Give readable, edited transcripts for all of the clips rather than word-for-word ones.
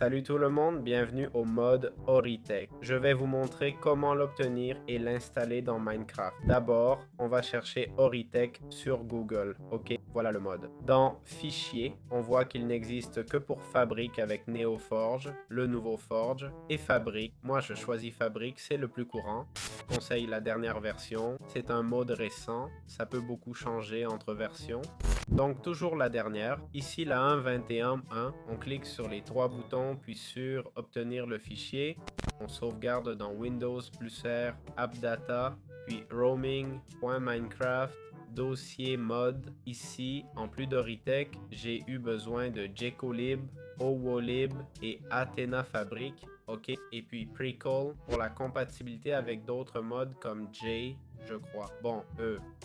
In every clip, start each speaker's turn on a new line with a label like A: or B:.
A: Salut tout le monde, bienvenue au mode Oritech. Je vais vous montrer comment l'obtenir et l'installer dans Minecraft. D'abord, on va chercher Oritech sur Google. Ok, voilà le mode. Dans Fichier, on voit qu'il n'existe que pour Fabric avec NeoForge, le nouveau Forge, et Fabric. Moi, je choisis Fabric, c'est le plus courant. Je conseille la dernière version. C'est un mode récent, ça peut beaucoup changer entre versions. Donc toujours la dernière, ici la 1.21.1, on clique sur les trois boutons puis sur obtenir le fichier, on sauvegarde dans Windows plus R, AppData, puis roaming.minecraft, dossier mode. Ici, en plus d'Oritech, j'ai eu besoin de Jekolib, Owolib et Athena Fabric. Ok, et puis Precall pour la compatibilité avec d'autres modes comme J, je crois. Bon,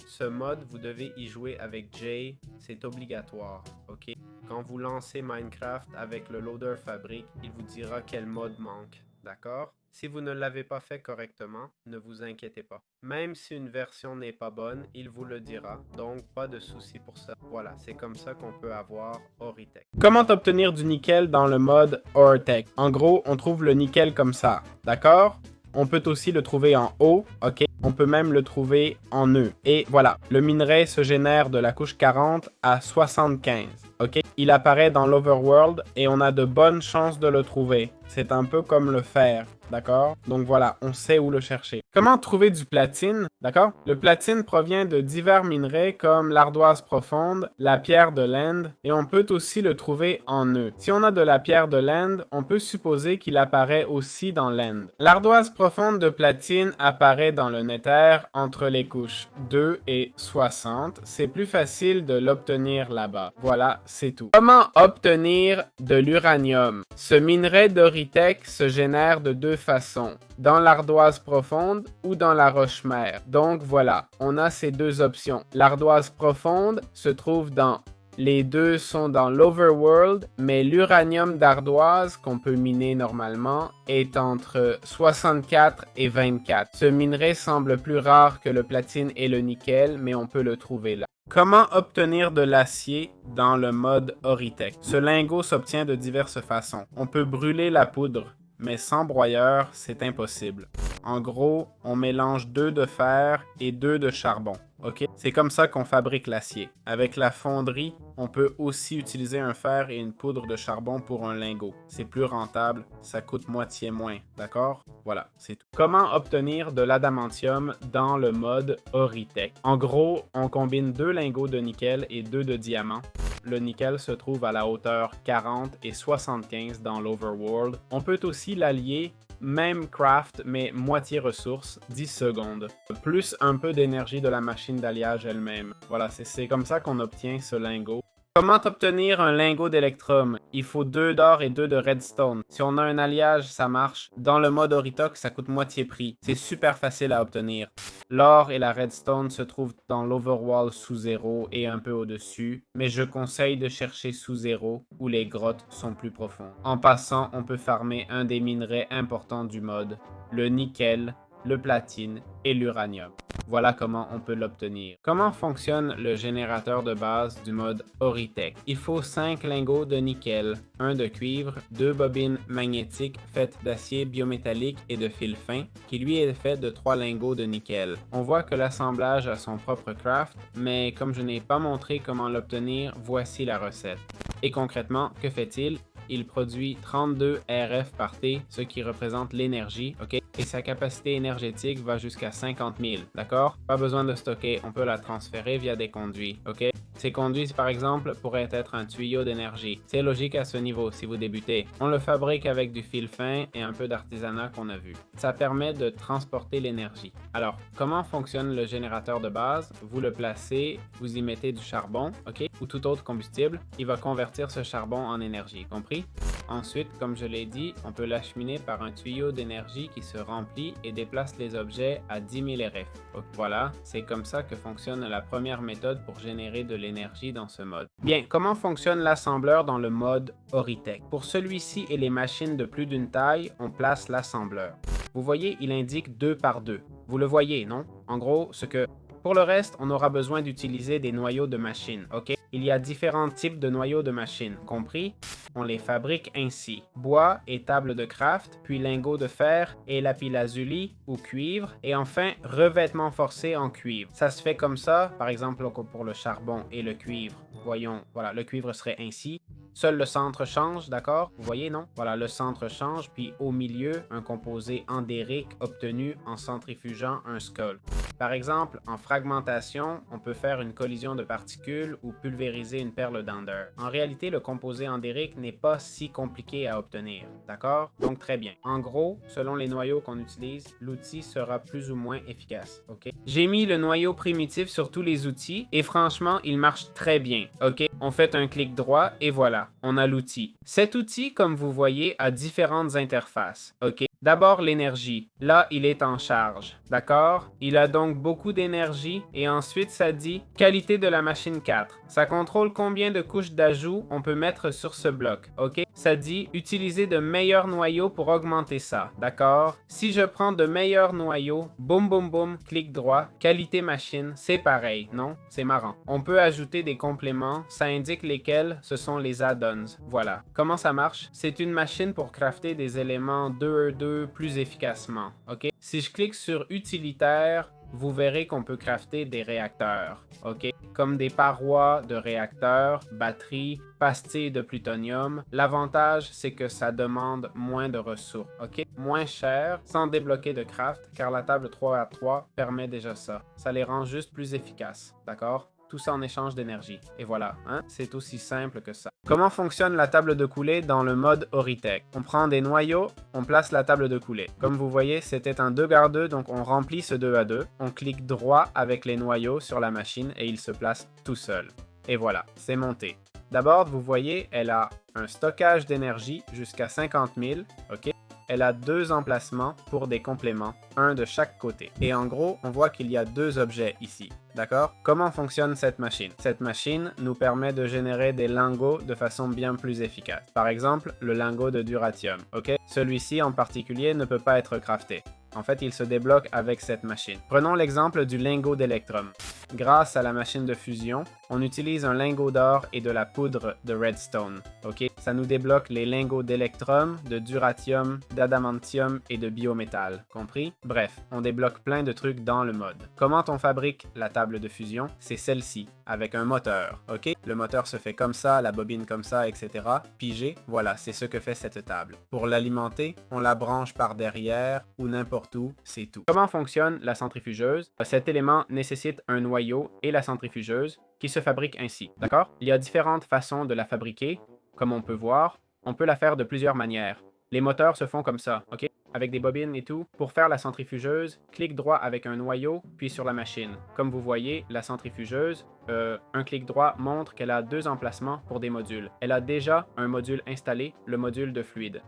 A: ce mode, vous devez y jouer avec J, c'est obligatoire, ok? Quand vous lancez Minecraft avec le loader Fabric, il vous dira quel mode manque, d'accord? Si vous ne l'avez pas fait correctement, ne vous inquiétez pas. Même si une version n'est pas bonne, il vous le dira, donc pas de souci pour ça. Voilà, c'est comme ça qu'on peut avoir Oritech. Comment obtenir du nickel dans le mode Oritech? En gros, on trouve le nickel comme ça, d'accord? On peut aussi le trouver en O, ok? On peut même le trouver en E. Et voilà, le minerai se génère de la couche 40 à 75, ok? Il apparaît dans l'Overworld et on a de bonnes chances de le trouver. C'est un peu comme le fer, d'accord? Donc voilà, on sait où le chercher. Comment trouver du platine, d'accord? Le platine provient de divers minerais comme l'ardoise profonde, la pierre de l'End, et on peut aussi le trouver en E. Si on a de la pierre de l'End, on peut supposer qu'il apparaît aussi dans l'End. L'ardoise profonde de platine apparaît dans le Nether entre les couches 2 et 60. C'est plus facile de l'obtenir là-bas. Voilà, c'est tout. Comment obtenir de l'uranium? Ce minerai d'Oritech se génère de deux façons, dans l'ardoise profonde ou dans la roche-mère. Donc voilà, on a ces deux options. L'ardoise profonde se trouve dans... Les deux sont dans l'Overworld, mais l'uranium d'ardoise qu'on peut miner normalement est entre 64 et 24. Ce minerai semble plus rare que le platine et le nickel, mais on peut le trouver là. Comment obtenir de l'acier dans le mode Oritech? Ce lingot s'obtient de diverses façons. On peut brûler la poudre, mais sans broyeur, c'est impossible. En gros, on mélange 2 de fer et 2 de charbon. Ok? C'est comme ça qu'on fabrique l'acier. Avec la fonderie, on peut aussi utiliser un fer et une poudre de charbon pour un lingot. C'est plus rentable, ça coûte moitié moins, d'accord? Voilà, c'est tout. Comment obtenir de l'adamantium dans le mode Oritech? En gros, on combine 2 lingots de nickel et 2 de diamant. Le nickel se trouve à la hauteur 40 et 75 dans l'Overworld. On peut aussi l'allier, même craft, mais moitié ressources, 10 secondes. Plus un peu d'énergie de la machine d'alliage elle-même. Voilà, c'est comme ça qu'on obtient ce lingot. Comment obtenir un lingot d'électrum? Il faut 2 d'or et 2 de redstone. Si on a un alliage, ça marche. Dans le mode Oritox, ça coûte moitié prix. C'est super facile à obtenir. L'or et la redstone se trouvent dans l'Overworld sous 0 et un peu au-dessus, mais je conseille de chercher sous 0 où les grottes sont plus profondes. En passant, on peut farmer un des minerais importants du mode, le nickel, le platine et l'uranium. Voilà comment on peut l'obtenir. Comment fonctionne le générateur de base du mode Oritech? Il faut 5 lingots de nickel, 1 de cuivre, 2 bobines magnétiques faites d'acier biométallique et de fil fin, qui lui est fait de 3 lingots de nickel. On voit que l'assemblage a son propre craft, mais comme je n'ai pas montré comment l'obtenir, voici la recette. Et concrètement, que fait-il? Il produit 32 RF par T, ce qui représente l'énergie, ok? Et sa capacité énergétique va jusqu'à 50 000, d'accord? Pas besoin de stocker, on peut la transférer via des conduits, ok? Ces conduits, par exemple, pourraient être un tuyau d'énergie. C'est logique à ce niveau si vous débutez. On le fabrique avec du fil fin et un peu d'artisanat qu'on a vu. Ça permet de transporter l'énergie. Alors, comment fonctionne le générateur de base? Vous le placez, vous y mettez du charbon, ok? Ou tout autre combustible. Il va convertir ce charbon en énergie, compris? Ensuite, comme je l'ai dit, on peut l'acheminer par un tuyau d'énergie qui se remplit et déplace les objets à 10 000 RF. Donc, voilà, c'est comme ça que fonctionne la première méthode pour générer de l'énergie dans ce mode. Bien, comment fonctionne l'assembleur dans le mode Oritech? Pour celui-ci et les machines de plus d'une taille, on place l'assembleur. Vous voyez, il indique 2 par 2. Vous le voyez, non? En gros, ce que... Pour le reste, on aura besoin d'utiliser des noyaux de machine, ok? Il y a différents types de noyaux de machine, compris? On les fabrique ainsi. Bois et table de craft, puis lingots de fer et lapis-lazuli ou cuivre, et enfin revêtement forcé en cuivre. Ça se fait comme ça, par exemple pour le charbon et le cuivre. Voyons, voilà, le cuivre serait ainsi. Seul le centre change, d'accord? Vous voyez, non? Voilà, le centre change, puis au milieu, un composé endérique obtenu en centrifugeant un skull. Par exemple, en fragmentation, on peut faire une collision de particules ou pulvériser une perle d'Ender. En réalité, le composé endérique n'est pas si compliqué à obtenir, d'accord? Donc très bien. En gros, selon les noyaux qu'on utilise, l'outil sera plus ou moins efficace, ok? J'ai mis le noyau primitif sur tous les outils et franchement, il marche très bien, ok? On fait un clic droit et voilà, on a l'outil. Cet outil, comme vous voyez, a différentes interfaces, ok? D'abord, l'énergie. Là, il est en charge. D'accord? Il a donc beaucoup d'énergie et ensuite, ça dit qualité de la machine 4. Ça contrôle combien de couches d'ajout on peut mettre sur ce bloc. OK? Ça dit utiliser de meilleurs noyaux pour augmenter ça. D'accord? Si je prends de meilleurs noyaux, boum boum boum, clic droit, qualité machine, c'est pareil, non? C'est marrant. On peut ajouter des compléments, ça indique lesquels ce sont les add-ons. Voilà. Comment ça marche? C'est une machine pour crafter des éléments 2 plus efficacement. OK? Si je clique sur utilitaire, vous verrez qu'on peut crafter des réacteurs, ok? Comme des parois de réacteurs, batteries, pastilles de plutonium. L'avantage, c'est que ça demande moins de ressources, ok? Moins cher, sans débloquer de craft, car la table 3x3 permet déjà ça. Ça les rend juste plus efficaces, d'accord? Tout ça en échange d'énergie. Et voilà, hein? C'est aussi simple que ça. Comment fonctionne la table de coulée dans le mode Horitech? On prend des noyaux, on place la table de coulée. Comme vous voyez, c'était un 2x2, donc on remplit ce 2 à 2. On clique droit avec les noyaux sur la machine et il se place tout seul. Et voilà, c'est monté. D'abord, vous voyez, elle a un stockage d'énergie jusqu'à 50 000, ok? Elle a 2 emplacements pour des compléments, un de chaque côté. Et en gros, on voit qu'il y a 2 objets ici. D'accord? Comment fonctionne cette machine? Cette machine nous permet de générer des lingots de façon bien plus efficace. Par exemple, le lingot de duratium. Ok? Celui-ci en particulier ne peut pas être crafté. En fait, il se débloque avec cette machine. Prenons l'exemple du lingot d'électrum. Grâce à la machine de fusion, on utilise un lingot d'or et de la poudre de redstone. Ok? Ça nous débloque les lingots d'électrum, de duratium, d'adamantium et de biométal. Compris? Bref, on débloque plein de trucs dans le mode. Comment on fabrique la table de fusion? C'est celle-ci, avec un moteur. Ok? Le moteur se fait comme ça, la bobine comme ça, etc. Pigé, voilà, c'est ce que fait cette table. Pour l'alimenter, on la branche par derrière ou n'importe où, c'est tout. Comment fonctionne la centrifugeuse? Cet élément nécessite un noyau et la centrifugeuse qui se fabrique ainsi. D'accord? Il y a différentes façons de la fabriquer. Comme on peut voir, on peut la faire de plusieurs manières. Les moteurs se font comme ça, ok? Avec des bobines et tout. Pour faire la centrifugeuse, clic droit avec un noyau, puis sur la machine. Comme vous voyez, la centrifugeuse, un clic droit montre qu'elle a 2 emplacements pour des modules. Elle a déjà un module installé, le module de fluide.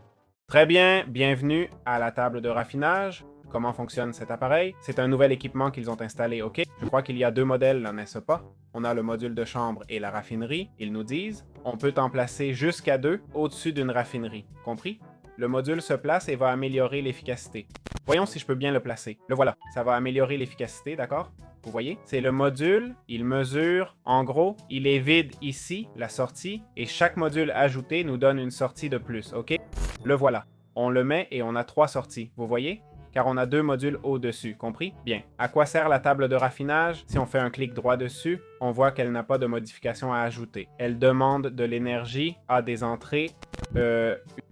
A: Très bien, bienvenue à la table de raffinage. Comment fonctionne cet appareil? C'est un nouvel équipement qu'ils ont installé, ok? Je crois qu'il y a 2 modèles, n'est-ce pas? On a le module de chambre et la raffinerie, ils nous disent. On peut en placer jusqu'à 2 au-dessus d'une raffinerie, compris? Le module se place et va améliorer l'efficacité. Voyons si je peux bien le placer. Le voilà, ça va améliorer l'efficacité, d'accord? Vous voyez? C'est le module, il mesure, en gros, il est vide ici, la sortie, et chaque module ajouté nous donne une sortie de plus, ok? Le voilà. On le met et on a 3 sorties, vous voyez? Car on a 2 modules au-dessus, compris? Bien. À quoi sert la table de raffinage? Si on fait un clic droit dessus, on voit qu'elle n'a pas de modification à ajouter. Elle demande de l'énergie à des entrées,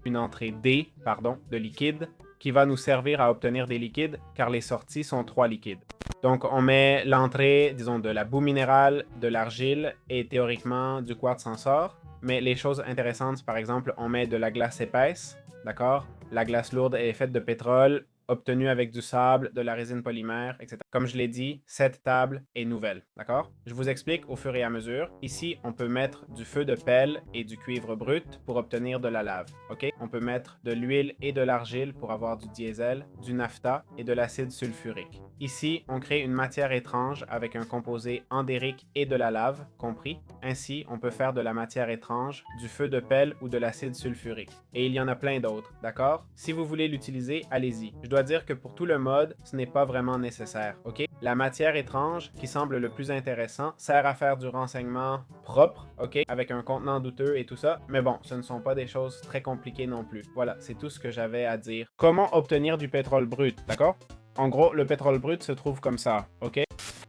A: une entrée D, pardon, de liquide, qui va nous servir à obtenir des liquides, car les sorties sont 3 liquides. Donc, on met l'entrée, disons, de la boue minérale, de l'argile et théoriquement du quartz en sort. Mais les choses intéressantes, par exemple, on met de la glace épaisse, d'accord? La glace lourde est faite de pétrole, obtenue avec du sable, de la résine polymère, etc. Comme je l'ai dit, cette table est nouvelle, d'accord? Je vous explique au fur et à mesure. Ici, on peut mettre du feu de pelle et du cuivre brut pour obtenir de la lave, ok? On peut mettre de l'huile et de l'argile pour avoir du diesel, du naphta et de l'acide sulfurique. Ici, on crée une matière étrange avec un composé endérique et de la lave, compris? Ainsi, on peut faire de la matière étrange, du feu de pelle ou de l'acide sulfurique. Et il y en a plein d'autres, d'accord? Si vous voulez l'utiliser, allez-y. Je dois dire que pour tout le mode, ce n'est pas vraiment nécessaire, ok? La matière étrange, qui semble le plus intéressant, sert à faire du renseignement propre, ok? Avec un contenant douteux et tout ça, mais bon, ce ne sont pas des choses très compliquées non plus. Voilà, c'est tout ce que j'avais à dire. Comment obtenir du pétrole brut, d'accord? En gros, le pétrole brut se trouve comme ça, ok?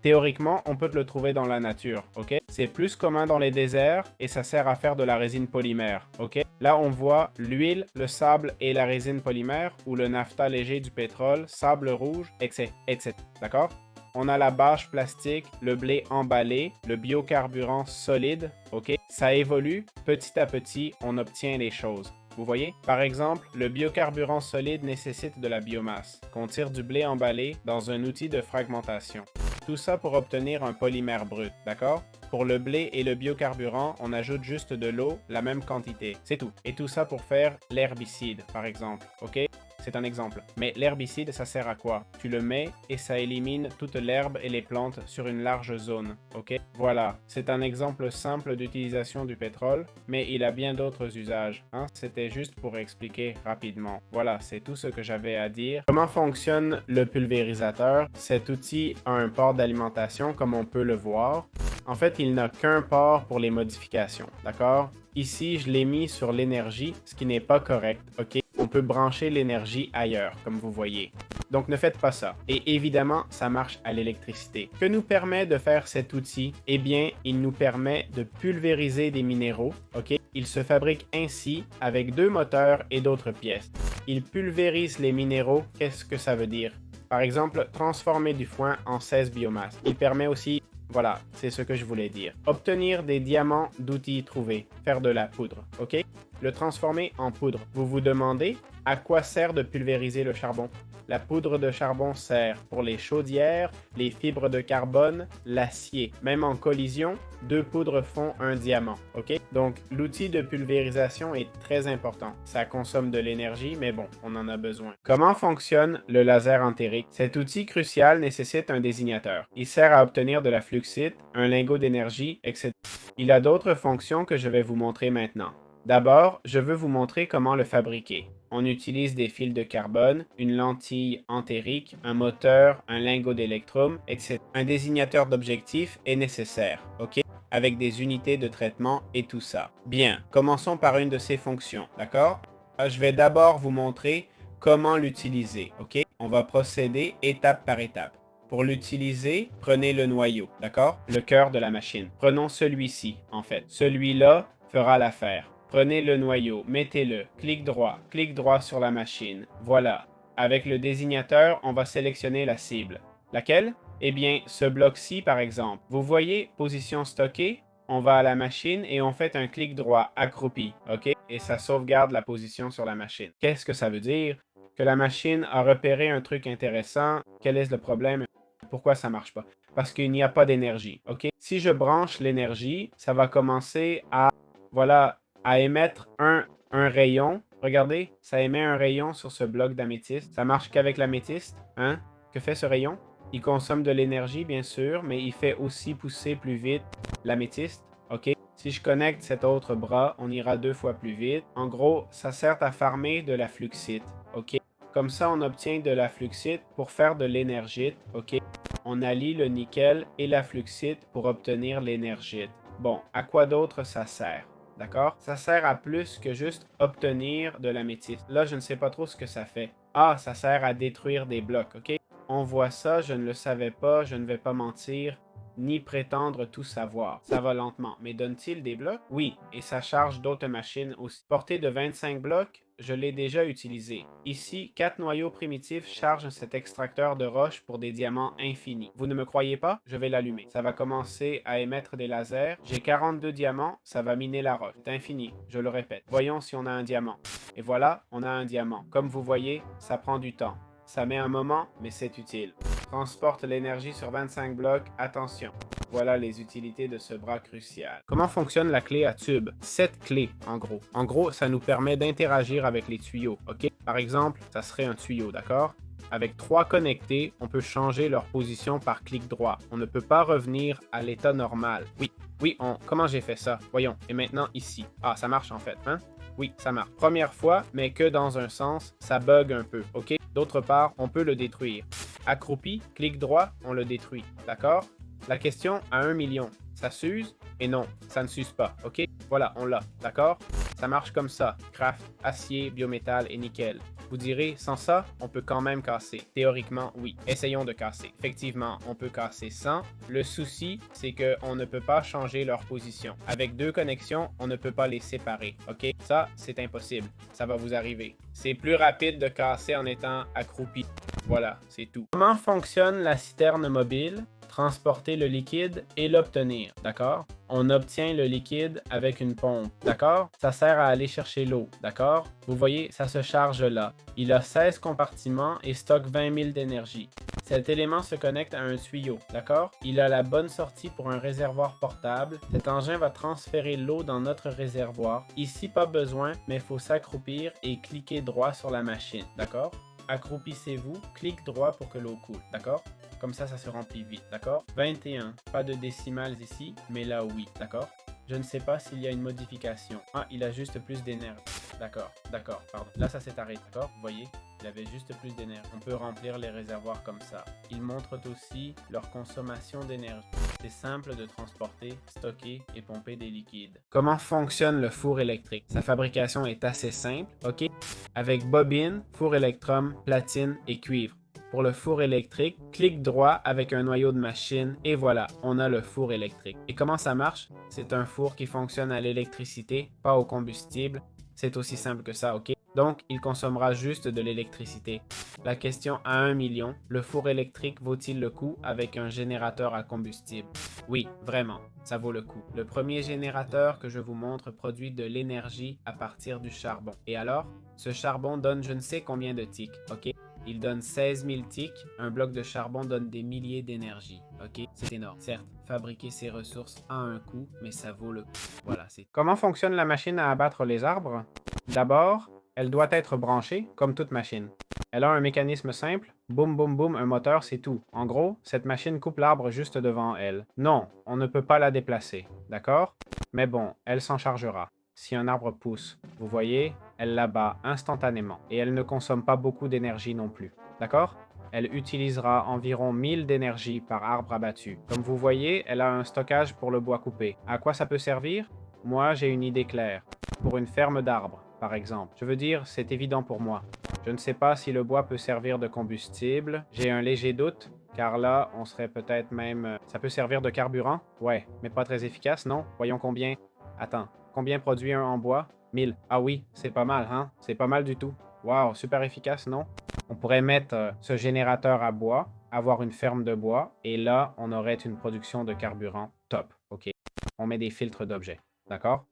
A: Théoriquement, on peut le trouver dans la nature, ok? C'est plus commun dans les déserts et ça sert à faire de la résine polymère, ok? Là, on voit l'huile, le sable et la résine polymère ou le naphta léger du pétrole, sable rouge, etc. D'accord? On a la bâche plastique, le blé emballé, le biocarburant solide, ok? Ça évolue, petit à petit, on obtient les choses. Vous voyez? Par exemple, le biocarburant solide nécessite de la biomasse, qu'on tire du blé emballé dans un outil de fragmentation. Tout ça pour obtenir un polymère brut, d'accord? Pour le blé et le biocarburant, on ajoute juste de l'eau, la même quantité. C'est tout. Et tout ça pour faire l'herbicide, par exemple, ok? C'est un exemple. Mais l'herbicide, ça sert à quoi? Tu le mets et ça élimine toute l'herbe et les plantes sur une large zone, ok? Voilà, c'est un exemple simple d'utilisation du pétrole, mais il a bien d'autres usages, hein? C'était juste pour expliquer rapidement. Voilà, c'est tout ce que j'avais à dire. Comment fonctionne le pulvérisateur? Cet outil a un port d'alimentation, comme on peut le voir. En fait, il n'a qu'un port pour les modifications, d'accord? Ici, je l'ai mis sur l'énergie, ce qui n'est pas correct, ok? On peut brancher l'énergie ailleurs, comme vous voyez. Donc ne faites pas ça. Et évidemment, ça marche à l'électricité. Que nous permet de faire cet outil? Eh bien, il nous permet de pulvériser des minéraux, ok? Il se fabrique ainsi avec 2 moteurs et d'autres pièces. Il pulvérise les minéraux, qu'est-ce que ça veut dire? Par exemple, transformer du foin en 16 biomasse. Il permet aussi... Voilà, c'est ce que je voulais dire. Obtenir des diamants d'outils trouvés. Faire de la poudre, ok? Le transformer en poudre. Vous vous demandez à quoi sert de pulvériser le charbon? La poudre de charbon sert pour les chaudières, les fibres de carbone, l'acier. Même en collision, 2 poudres font un diamant, ok? Donc, l'outil de pulvérisation est très important. Ça consomme de l'énergie, mais bon, on en a besoin. Comment fonctionne le laser entérique? Cet outil crucial nécessite un désignateur. Il sert à obtenir de la fluxite, un lingot d'énergie, etc. Il a d'autres fonctions que je vais vous montrer maintenant. D'abord, je veux vous montrer comment le fabriquer. On utilise des fils de carbone, une lentille entérique, un moteur, un lingot d'électrum, etc. Un désignateur d'objectif est nécessaire, ok? Avec des unités de traitement et tout ça. Bien, commençons par une de ces fonctions, d'accord? Je vais d'abord vous montrer comment l'utiliser, ok? On va procéder étape par étape. Pour l'utiliser, prenez le noyau, d'accord? Le cœur de la machine. Prenons celui-ci, en fait. Celui-là fera l'affaire. Prenez le noyau, mettez-le, clic droit sur la machine. Voilà. Avec le désignateur, on va sélectionner la cible. Laquelle? Eh bien, ce bloc-ci, par exemple. Vous voyez, position stockée, on va à la machine et on fait un clic droit accroupi, ok? Et ça sauvegarde la position sur la machine. Qu'est-ce que ça veut dire? Que la machine a repéré un truc intéressant. Quel est le problème? Pourquoi ça marche pas? Parce qu'il n'y a pas d'énergie, ok? Si je branche l'énergie, ça va commencer à, voilà, à émettre un rayon. Regardez, ça émet un rayon sur ce bloc d'améthyste. Ça marche qu'avec l'améthyste, hein? Que fait ce rayon? Il consomme de l'énergie, bien sûr, mais il fait aussi pousser plus vite l'améthyste, ok? Si je connecte cet autre bras, on ira 2 fois plus vite. En gros, ça sert à farmer de la fluxite, ok? Comme ça, on obtient de la fluxite pour faire de l'énergite, ok? On allie le nickel et la fluxite pour obtenir l'énergite. Bon, à quoi d'autre ça sert? D'accord? Ça sert à plus que juste obtenir de l'améthyste. Là, je ne sais pas trop ce que ça fait. Ah, ça sert à détruire des blocs, ok? On voit ça, je ne le savais pas, je ne vais pas mentir, ni prétendre tout savoir. Ça va lentement, mais donne-t-il des blocs? Oui, et ça charge d'autres machines aussi. Portée de 25 blocs, je l'ai déjà utilisé. Ici, 4 noyaux primitifs chargent cet extracteur de roche pour des diamants infinis. Vous ne me croyez pas? Je vais l'allumer. Ça va commencer à émettre des lasers. J'ai 42 diamants, ça va miner la roche. C'est infini, je le répète. Voyons si on a un diamant. Et voilà, on a un diamant. Comme vous voyez, ça prend du temps. Ça met un moment, mais c'est utile. Transporte l'énergie sur 25 blocs, attention. Voilà les utilités de ce bras crucial. Comment fonctionne la clé à tube? 7 clés, en gros. En gros, ça nous permet d'interagir avec les tuyaux, ok? Par exemple, ça serait un tuyau, d'accord? Avec 3 connectés, on peut changer leur position par clic droit. On ne peut pas revenir à l'état normal. Oui, comment j'ai fait ça? Voyons. Et maintenant, ici. Ah, ça marche en fait, hein? Oui, ça marche. Première fois, mais que dans un sens, ça bug un peu, ok? D'autre part, on peut le détruire. Accroupi, clic droit, on le détruit, d'accord? La question à 1 million, ça s'use? Et non, ça ne s'use pas, ok? Voilà, on l'a, d'accord? Ça marche comme ça, craft, acier, biométal et nickel. Vous direz, sans ça, on peut quand même casser. Théoriquement, oui. Essayons de casser. Effectivement, on peut casser sans. Le souci, c'est qu'on ne peut pas changer leur position. Avec deux connexions, on ne peut pas les séparer, ok? Ça, c'est impossible. Ça va vous arriver. C'est plus rapide de casser en étant accroupi. Voilà, c'est tout. Comment fonctionne la citerne mobile? Transporter le liquide et l'obtenir, d'accord? On obtient le liquide avec une pompe, d'accord? Ça sert à aller chercher l'eau, d'accord? Vous voyez, ça se charge là. Il a 16 compartiments et stocke 20 000 d'énergie. Cet élément se connecte à un tuyau, d'accord? Il a la bonne sortie pour un réservoir portable. Cet engin va transférer l'eau dans notre réservoir. Ici, pas besoin, mais il faut s'accroupir et cliquer droit sur la machine, d'accord? Accroupissez-vous, clic droit pour que l'eau coule, d'accord? Comme ça se remplit vite, d'accord? 21, pas de décimales ici, mais là oui, d'accord? Je ne sais pas s'il y a une modification. Ah, il a juste plus d'énergie. D'accord, pardon. Là, ça s'est arrêté, d'accord? Vous voyez? Il avait juste plus d'énergie. On peut remplir les réservoirs comme ça. Ils montrent aussi leur consommation d'énergie. C'est simple de transporter, stocker et pomper des liquides. Comment fonctionne le four électrique? Sa fabrication est assez simple, ok? Avec bobine, four électrum, platine et cuivre. Pour le four électrique, clic droit avec un noyau de machine et voilà, on a le four électrique. Et comment ça marche? C'est un four qui fonctionne à l'électricité, pas au combustible. C'est aussi simple que ça, ok? Donc, il consommera juste de l'électricité. La question à 1 million, le four électrique vaut-il le coup avec un générateur à combustible? Oui, vraiment, ça vaut le coup. Le premier générateur que je vous montre produit de l'énergie à partir du charbon. Et alors, ce charbon donne je ne sais combien de ticks, ok? Il donne 16 000 ticks. Un bloc de charbon donne des milliers d'énergie. Ok, c'est énorme. Certes, fabriquer ces ressources a un coût, mais ça vaut le coup. Voilà, c'est... Comment fonctionne la machine à abattre les arbres? D'abord, elle doit être branchée, comme toute machine. Elle a un mécanisme simple. Boum, boum, boum, un moteur, c'est tout. En gros, cette machine coupe l'arbre juste devant elle. Non, on ne peut pas la déplacer. D'accord? Mais bon, elle s'en chargera. Si un arbre pousse, vous voyez, elle l'abat instantanément et elle ne consomme pas beaucoup d'énergie non plus. D'accord? Elle utilisera environ 1000 d'énergie par arbre abattu. Comme vous voyez, elle a un stockage pour le bois coupé. À quoi ça peut servir? Moi, j'ai une idée claire. Pour une ferme d'arbres, par exemple. Je veux dire, c'est évident pour moi. Je ne sais pas si le bois peut servir de combustible. J'ai un léger doute, car là, on serait peut-être même... Ça peut servir de carburant? Ouais, mais pas très efficace, non? Voyons combien... Attends. Combien produit un en bois? 1000. Ah oui, c'est pas mal, hein? C'est pas mal du tout. Wow, super efficace, non? On pourrait mettre ce générateur à bois, avoir une ferme de bois, et là, on aurait une production de carburant top, ok? On met des filtres d'objets, d'accord?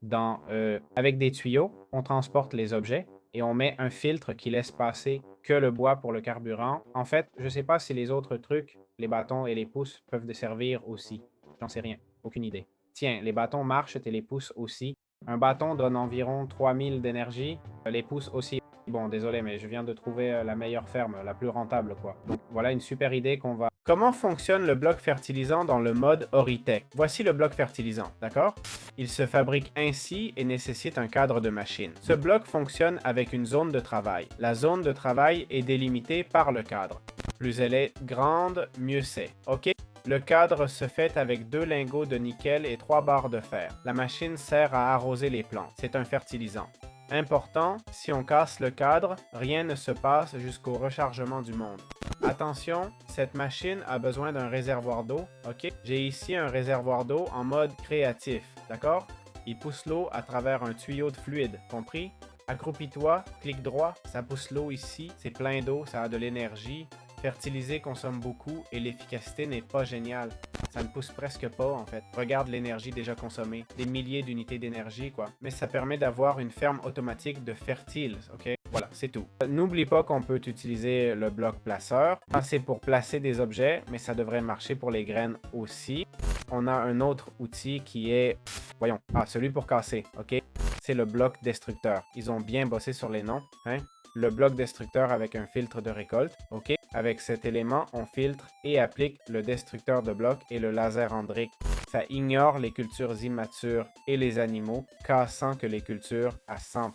A: Avec des tuyaux, on transporte les objets et on met un filtre qui laisse passer que le bois pour le carburant. En fait, je sais pas si les autres trucs, les bâtons et les pouces, peuvent desservir aussi. J'en sais rien, aucune idée. Tiens, les bâtons marchent et les pouces aussi. Un bâton donne environ 3000 d'énergie. Les pouces aussi. Bon, désolé, mais je viens de trouver la meilleure ferme, la plus rentable, quoi. Donc, voilà une super idée qu'on va... Comment fonctionne le bloc fertilisant dans le mode Horitech? Voici le bloc fertilisant, d'accord? Il se fabrique ainsi et nécessite un cadre de machine. Ce bloc fonctionne avec une zone de travail. La zone de travail est délimitée par le cadre. Plus elle est grande, mieux c'est, ok? Le cadre se fait avec 2 lingots de nickel et 3 barres de fer. La machine sert à arroser les plantes. C'est un fertilisant. Important, si on casse le cadre, rien ne se passe jusqu'au rechargement du monde. Attention, cette machine a besoin d'un réservoir d'eau, ok? J'ai ici un réservoir d'eau en mode créatif, d'accord? Il pousse l'eau à travers un tuyau de fluide, compris? Accroupis-toi, clic droit, ça pousse l'eau ici, c'est plein d'eau, ça a de l'énergie. Fertiliser consomme beaucoup et l'efficacité n'est pas géniale. Ça ne pousse presque pas en fait. Regarde l'énergie déjà consommée. Des milliers d'unités d'énergie quoi. Mais ça permet d'avoir une ferme automatique de fertiles, ok? Voilà, c'est tout. N'oublie pas qu'on peut utiliser le bloc placeur. C'est pour placer des objets, mais ça devrait marcher pour les graines aussi. On a un autre outil qui est... Voyons. Ah, celui pour casser, ok? C'est le bloc destructeur. Ils ont bien bossé sur les noms, hein? Le bloc destructeur avec un filtre de récolte, ok? Avec cet élément, on filtre et applique le destructeur de bloc et le laser Hendrik. Ça ignore les cultures immatures et les animaux, cassant que les cultures à 100%.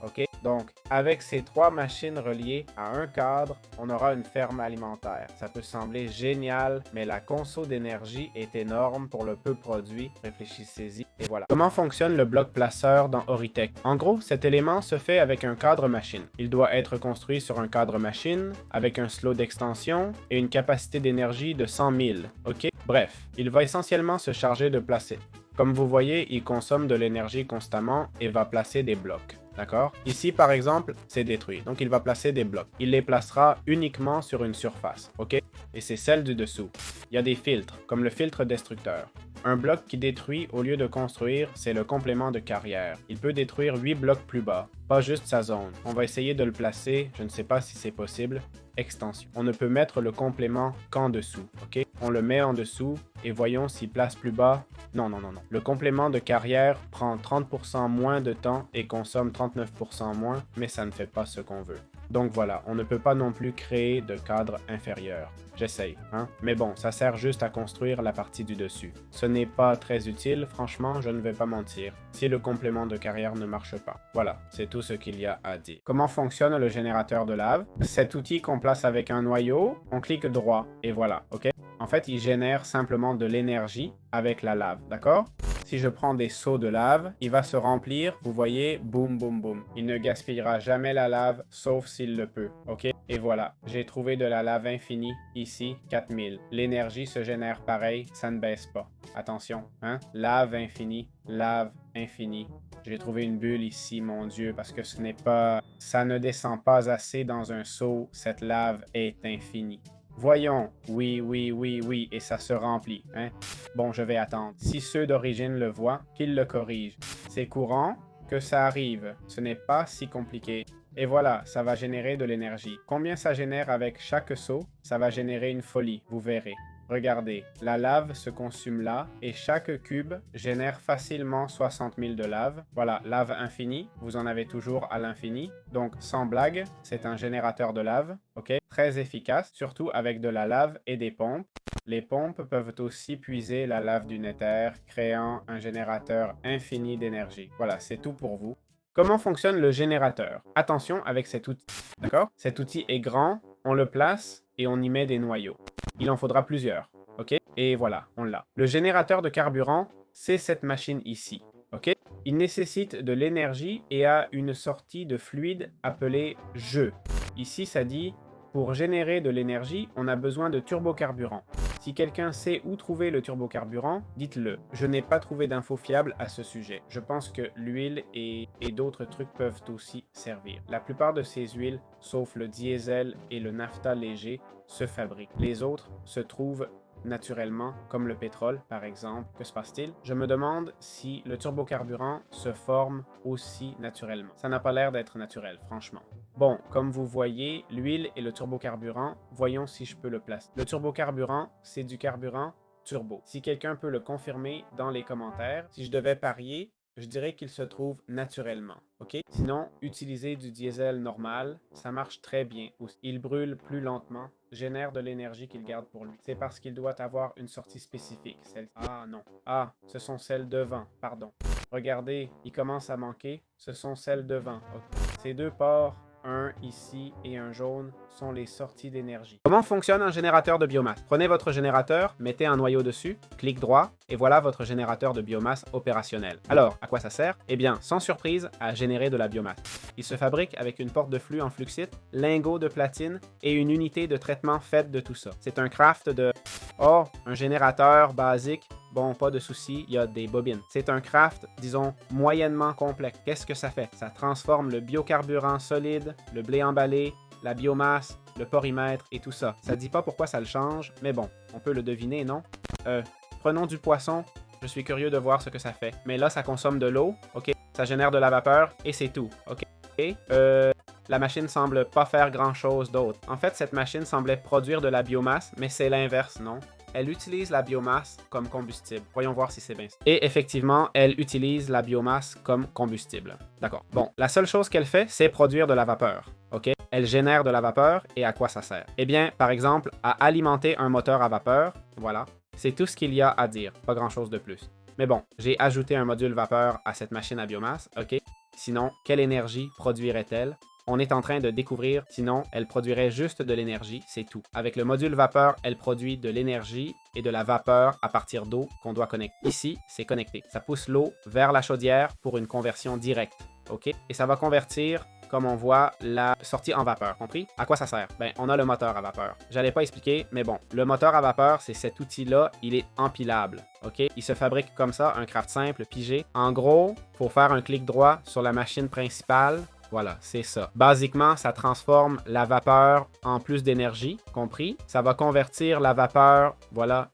A: OK? Donc, avec ces 3 machines reliées à un cadre, on aura une ferme alimentaire. Ça peut sembler génial, mais la conso d'énergie est énorme pour le peu produit. Réfléchissez-y et voilà. Comment fonctionne le bloc placeur dans Horitech? En gros, cet élément se fait avec un cadre machine. Il doit être construit sur un cadre machine, avec un slot d'extension et une capacité d'énergie de 100 000. OK? Bref, il va essentiellement se charger de placer. Comme vous voyez, il consomme de l'énergie constamment et va placer des blocs. D'accord? Ici, par exemple, c'est détruit. Donc, il va placer des blocs. Il les placera uniquement sur une surface. OK? Et c'est celle du dessous. Il y a des filtres, comme le filtre destructeur. Un bloc qui détruit au lieu de construire, c'est le complément de carrière. Il peut détruire 8 blocs plus bas, pas juste sa zone. On va essayer de le placer, je ne sais pas si c'est possible. Extension. On ne peut mettre le complément qu'en dessous, ok? On le met en dessous et voyons s'il place plus bas. Non. Le complément de carrière prend 30% moins de temps et consomme 39% moins, mais ça ne fait pas ce qu'on veut. Donc voilà, on ne peut pas non plus créer de cadre inférieur. J'essaye, hein? Mais bon, ça sert juste à construire la partie du dessus. Ce n'est pas très utile, franchement, je ne vais pas mentir, si le complément de carrière ne marche pas. Voilà, c'est tout ce qu'il y a à dire. Comment fonctionne le générateur de lave? Cet outil qu'on place avec un noyau, on clique droit, et voilà, ok? En fait, il génère simplement de l'énergie avec la lave, d'accord? Si je prends des seaux de lave, il va se remplir, vous voyez, boum, boum, boum. Il ne gaspillera jamais la lave, sauf s'il le peut, ok? Et voilà, j'ai trouvé de la lave infinie, ici, 4000. L'énergie se génère pareil, ça ne baisse pas. Attention, hein? Lave infinie, lave infinie. J'ai trouvé une bulle ici, mon Dieu, parce que ce n'est pas... Ça ne descend pas assez dans un seau, cette lave est infinie. Voyons, oui, et ça se remplit, hein? Bon, je vais attendre. Si ceux d'origine le voient, qu'ils le corrigent. C'est courant que ça arrive, ce n'est pas si compliqué. Et voilà, ça va générer de l'énergie. Combien ça génère avec chaque seau? Ça va générer une folie, vous verrez. Regardez, la lave se consume là et chaque cube génère facilement 60 000 de lave. Voilà, lave infinie, vous en avez toujours à l'infini. Donc, sans blague, c'est un générateur de lave, ok? Très efficace, surtout avec de la lave et des pompes. Les pompes peuvent aussi puiser la lave du nether, créant un générateur infini d'énergie. Voilà, c'est tout pour vous. Comment fonctionne le générateur? Attention avec cet outil, d'accord? Cet outil est grand, on le place et on y met des noyaux. Il en faudra plusieurs, ok? Et voilà, on l'a. Le générateur de carburant, c'est cette machine ici, ok? Il nécessite de l'énergie et a une sortie de fluide appelée jeu. Ici, ça dit, pour générer de l'énergie, on a besoin de turbocarburant. Si quelqu'un sait où trouver le turbocarburant, dites-le. Je n'ai pas trouvé d'infos fiables à ce sujet. Je pense que l'huile et d'autres trucs peuvent aussi servir. La plupart de ces huiles, sauf le diesel et le naphtha léger, se fabriquent. Les autres se trouvent naturellement, comme le pétrole par exemple. Que se passe-t-il? Je me demande si le turbocarburant se forme aussi naturellement. Ça n'a pas l'air d'être naturel, franchement. Bon, comme vous voyez, l'huile et le turbocarburant, voyons si je peux le placer. Le turbocarburant, c'est du carburant turbo. Si quelqu'un peut le confirmer dans les commentaires, si je devais parier, je dirais qu'il se trouve naturellement, ok? Sinon, utiliser du diesel normal, ça marche très bien aussi. Il brûle plus lentement, génère de l'énergie qu'il garde pour lui. C'est parce qu'il doit avoir une sortie spécifique. Ah non. Ah, ce sont celles devant, pardon. Regardez, il commence à manquer. Ce sont celles devant. Okay. Ces deux ports, un ici et un jaune, sont les sorties d'énergie. Comment fonctionne un générateur de biomasse? Prenez votre générateur, mettez un noyau dessus, clic droit, et voilà votre générateur de biomasse opérationnel. Alors, à quoi ça sert? Eh bien, sans surprise, à générer de la biomasse. Il se fabrique avec une porte de flux en fluxite, lingot de platine et une unité de traitement faite de tout ça. C'est un craft de... Oh, un générateur basique. Bon, pas de souci, il y a des bobines. C'est un craft, disons, moyennement complexe. Qu'est-ce que ça fait? Ça transforme le biocarburant solide, le blé emballé, la biomasse, le porimètre et tout ça. Ça dit pas pourquoi ça le change, mais bon, on peut le deviner, non? Prenons du poisson, je suis curieux de voir ce que ça fait. Mais là, ça consomme de l'eau, ok? Ça génère de la vapeur et c'est tout, ok? La machine semble pas faire grand-chose d'autre. En fait, cette machine semblait produire de la biomasse, mais c'est l'inverse, non? Elle utilise la biomasse comme combustible. Voyons voir si c'est bien ça. Et effectivement, elle utilise la biomasse comme combustible. D'accord. Bon, la seule chose qu'elle fait, c'est produire de la vapeur. OK? Elle génère de la vapeur et à quoi ça sert? Eh bien, par exemple, à alimenter un moteur à vapeur. Voilà. c'est tout ce qu'il y a à dire, pas grand-chose de plus. Mais bon, j'ai ajouté un module vapeur à cette machine à biomasse, ok? Sinon, quelle énergie produirait-elle? On est en train de découvrir, sinon, elle produirait juste de l'énergie, c'est tout. Avec le module vapeur, elle produit de l'énergie et de la vapeur à partir d'eau qu'on doit connecter. Ici, c'est connecté. Ça pousse l'eau vers la chaudière pour une conversion directe, ok? Et ça va convertir, comme on voit, la sortie en vapeur, compris? À quoi ça sert? Ben, on a le moteur à vapeur. J'allais pas expliquer, mais bon, le moteur à vapeur, c'est cet outil-là, il est empilable, ok? Il se fabrique comme ça, un craft simple, pigé. En gros, pour faire un clic droit sur la machine principale, voilà, c'est ça. Basiquement, ça transforme la vapeur en plus d'énergie, compris? Ça va convertir la vapeur, voilà,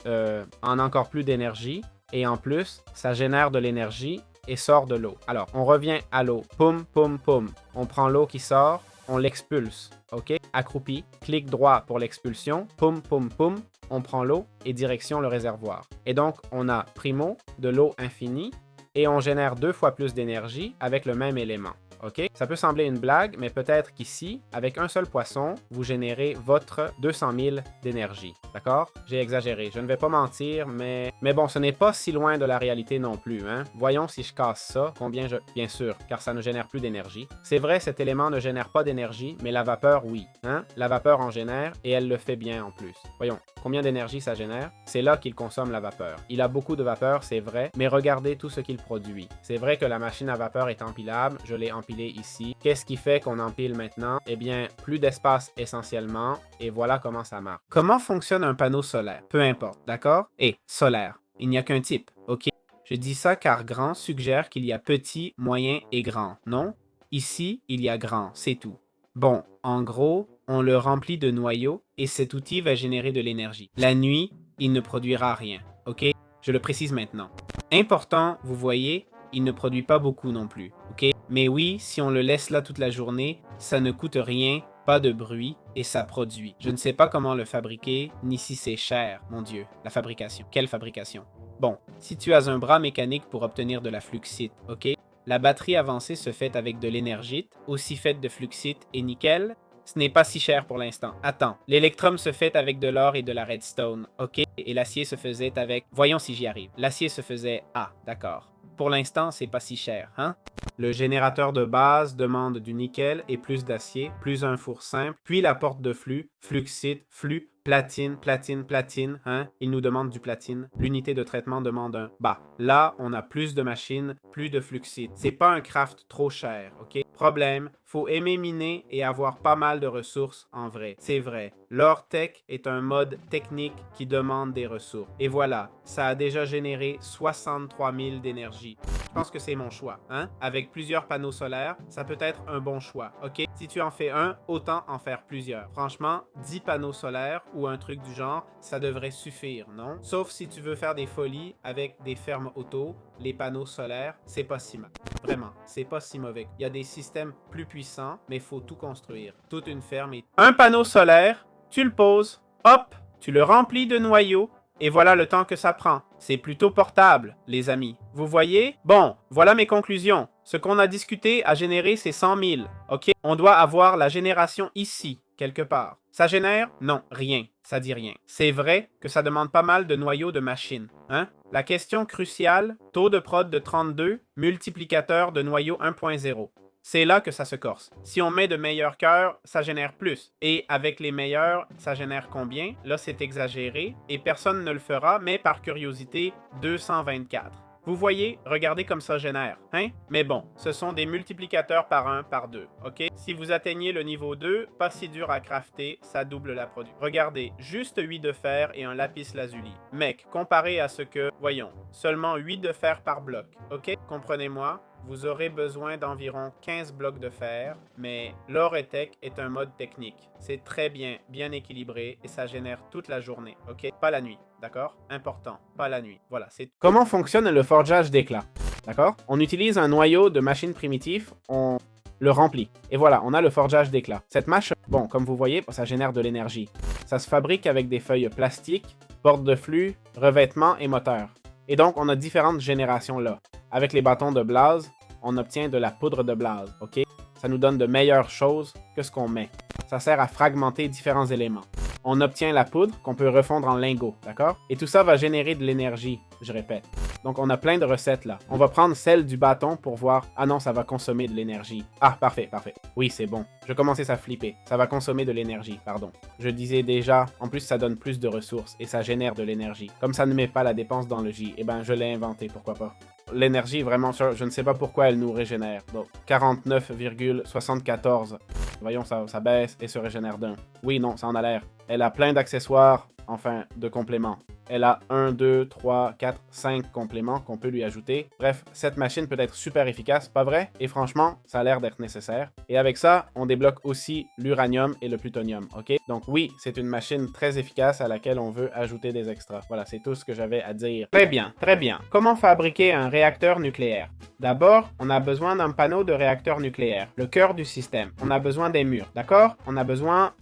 A: en encore plus d'énergie. Et en plus, ça génère de l'énergie et sort de l'eau. Alors, on revient à l'eau. Poum, poum, poum. On prend l'eau qui sort, on l'expulse. OK? Accroupi, clic droit pour l'expulsion. Poum, poum, poum. On prend l'eau et direction le réservoir. Et donc, on a primo de l'eau infinie et on génère 2 fois plus d'énergie avec le même élément. OK? Ça peut sembler une blague, mais peut-être qu'ici, avec un seul poisson, vous générez votre 200 000 d'énergie. D'accord? J'ai exagéré. Je ne vais pas mentir, mais bon, ce n'est pas si loin de la réalité non plus. Hein? Voyons si je casse ça, combien je... Bien sûr, car ça ne génère plus d'énergie. C'est vrai, cet élément ne génère pas d'énergie, mais la vapeur, oui. Hein? La vapeur en génère, et elle le fait bien en plus. Voyons, combien d'énergie ça génère? C'est là qu'il consomme la vapeur. Il a beaucoup de vapeur, c'est vrai, mais regardez tout ce qu'il produit. C'est vrai que la machine à vapeur est empilable, je l'ai empilée ici. Qu'est-ce qui fait qu'on empile maintenant? Eh bien, plus d'espace essentiellement, et voilà comment ça marche. Comment fonctionne un panneau solaire? Peu importe, d'accord? Et solaire, il n'y a qu'un type, ok? Je dis ça car grand suggère qu'il y a petit, moyen et grand, non? Ici, il y a grand, c'est tout. Bon, en gros, on le remplit de noyaux et cet outil va générer de l'énergie. La nuit, il ne produira rien, ok? Je le précise maintenant. Important, vous voyez, il ne produit pas beaucoup non plus, ok? Mais oui, si on le laisse là toute la journée, ça ne coûte rien, pas de bruit, et ça produit. Je ne sais pas comment le fabriquer, ni si c'est cher, mon Dieu, la fabrication. Quelle fabrication? Bon, si tu as un bras mécanique pour obtenir de la fluxite, ok? La batterie avancée se fait avec de l'énergite, aussi faite de fluxite et nickel. Ce n'est pas si cher pour l'instant. Attends, l'électrum se fait avec de l'or et de la redstone, ok? Et l'acier se faisait avec... Voyons si j'y arrive. L'acier se faisait... Ah, d'accord. Pour l'instant, c'est pas si cher, hein? Le générateur de base demande du nickel et plus d'acier, plus un four simple, puis la porte de flux, fluxite, flux, platine, platine, platine, hein? Il nous demande du platine. L'unité de traitement demande un... Bah, là, on a plus de machines, plus de fluxite. C'est pas un craft trop cher, ok? Problème, faut aimer miner et avoir pas mal de ressources en vrai. C'est vrai. L'or tech est un mode technique qui demande des ressources. Et voilà, ça a déjà généré 63 000 d'énergie. Je pense que c'est mon choix, hein? Avec plusieurs panneaux solaires, ça peut être un bon choix, ok? Si tu en fais un, autant en faire plusieurs. Franchement, 10 panneaux solaires ou un truc du genre, ça devrait suffire, non? Sauf si tu veux faire des folies avec des fermes auto, les panneaux solaires, c'est pas si mal. Vraiment, c'est pas si mauvais. Il y a des systèmes plus puissants, mais il faut tout construire. Toute une ferme et... Un panneau solaire, tu le poses, hop, tu le remplis de noyaux, et voilà le temps que ça prend. C'est plutôt portable, les amis. Vous voyez? Bon, voilà mes conclusions. Ce qu'on a discuté a généré ces 100 000. OK? On doit avoir la génération ici, quelque part. Ça génère? Non, rien. Ça dit rien. C'est vrai que ça demande pas mal de noyaux de machine. Hein? La question cruciale, taux de prod de 32, multiplicateur de noyaux 1.0. C'est là que ça se corse. Si on met de meilleurs cœurs, ça génère plus. Et avec les meilleurs, ça génère combien? Là, c'est exagéré et personne ne le fera, mais par curiosité, 224. Vous voyez, regardez comme ça génère, hein? Mais bon, ce sont des multiplicateurs par 1, par 2, ok? Si vous atteignez le niveau 2, pas si dur à crafter, ça double la production. Regardez, juste 8 de fer et un lapis lazuli. Mec, comparé à ce que, voyons, seulement 8 de fer par bloc, ok? Comprenez-moi? Vous aurez besoin d'environ 15 blocs de fer, mais l'Oretech est un mode technique. C'est très bien équilibré et ça génère toute la journée, ok? Pas la nuit, d'accord? Important, pas la nuit. Voilà, c'est... Comment fonctionne le forgeage d'éclats? D'accord? On utilise un noyau de machine primitif, on le remplit. Et voilà, on a le forgeage d'éclats. Cette machine, bon, comme vous voyez, ça génère de l'énergie. Ça se fabrique avec des feuilles plastiques, porte de flux, revêtements et moteurs. Et donc, on a différentes générations là. Avec les bâtons de Blaze, on obtient de la poudre de Blaze, ok? Ça nous donne de meilleures choses que ce qu'on met. Ça sert à fragmenter différents éléments. on obtient la poudre qu'on peut refondre en lingots, d'accord? Et tout ça va générer de l'énergie, je répète. Donc, on a plein de recettes là. On va prendre celle du bâton pour voir... Ah non, ça va consommer de l'énergie. Ah, parfait, parfait. Oui, c'est bon. Je commençais à flipper. Ça va consommer de l'énergie, pardon. Je disais déjà, en plus, ça donne plus de ressources et ça génère de l'énergie. Comme ça ne met pas la dépense dans le J, eh ben, je l'ai inventé, pourquoi pas. L'énergie, vraiment, je ne sais pas pourquoi elle nous régénère. Donc, 49,74. Voyons, ça baisse et se régénère d'un. Oui, non, ça en a l'air. Elle a plein d'accessoires, enfin, de compléments. Elle a 1, 2, 3, 4, 5 compléments qu'on peut lui ajouter. Bref, cette machine peut être super efficace, pas vrai? Et franchement, ça a l'air d'être nécessaire. Et avec ça, on débloque aussi l'uranium et le plutonium, ok? Donc oui, c'est une machine très efficace à laquelle on veut ajouter des extras. Voilà, c'est tout ce que j'avais à dire. Très bien, très bien. Comment fabriquer un réacteur nucléaire? D'abord, on a besoin d'un panneau de réacteur nucléaire, le cœur du système. On a besoin des murs, d'accord? On a besoin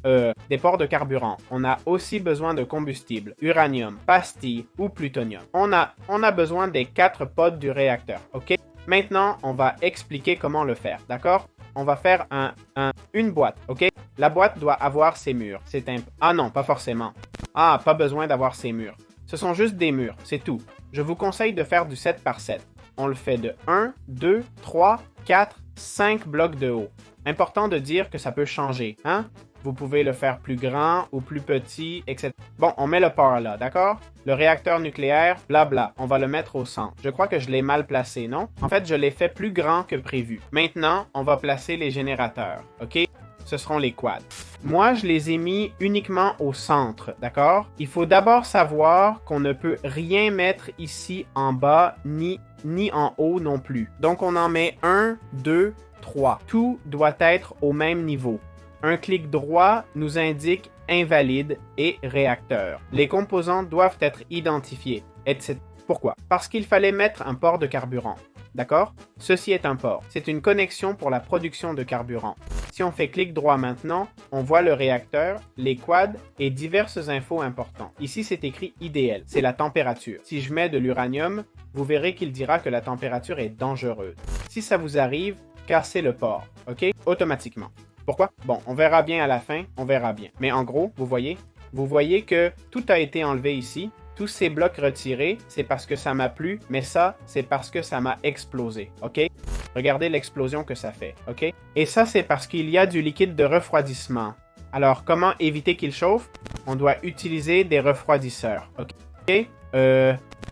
A: des ports de carburant. On a aussi besoin de combustible, uranium, pastille ou plutonium. On a besoin des 4 pods du réacteur, ok? Maintenant, on va expliquer comment le faire, d'accord? On va faire une boîte, ok? La boîte doit avoir ses murs. Ah non, pas forcément. Ah, pas besoin d'avoir ses murs. Ce sont juste des murs, c'est tout. Je vous conseille de faire du 7 par 7. On le fait de 1, 2, 3, 4, 5 blocs de haut. Important de dire que ça peut changer, hein? Vous pouvez le faire plus grand ou plus petit, etc. Bon, on met le port là, d'accord? Le réacteur nucléaire, blabla, on va le mettre au centre. Je crois que je l'ai mal placé, non? En fait, je l'ai fait plus grand que prévu. Maintenant, on va placer les générateurs, ok? Ce seront les quads. Moi, je les ai mis uniquement au centre, d'accord? Il faut d'abord savoir qu'on ne peut rien mettre ici en bas, ni en haut non plus. Donc, on en met 1, 2, 3. Tout doit être au même niveau. Un clic droit nous indique invalide et réacteur. Les composants doivent être identifiés, etc. Pourquoi? Parce qu'il fallait mettre un port de carburant. D'accord? Ceci est un port. C'est une connexion pour la production de carburant. Si on fait clic droit maintenant, on voit le réacteur, les quads et diverses infos importantes. Ici, c'est écrit IDL, c'est la température. Si je mets de l'uranium, vous verrez qu'il dira que la température est dangereuse. Si ça vous arrive, cassez le port, ok? Automatiquement. Pourquoi? Bon, on verra bien à la fin, on verra bien. Mais en gros, vous voyez que tout a été enlevé ici. Tous ces blocs retirés, c'est parce que ça m'a plu, mais ça, c'est parce que ça m'a explosé, ok? Regardez l'explosion que ça fait, ok? Et ça, c'est parce qu'il y a du liquide de refroidissement. Alors, comment éviter qu'il chauffe? On doit utiliser des refroidisseurs, ok?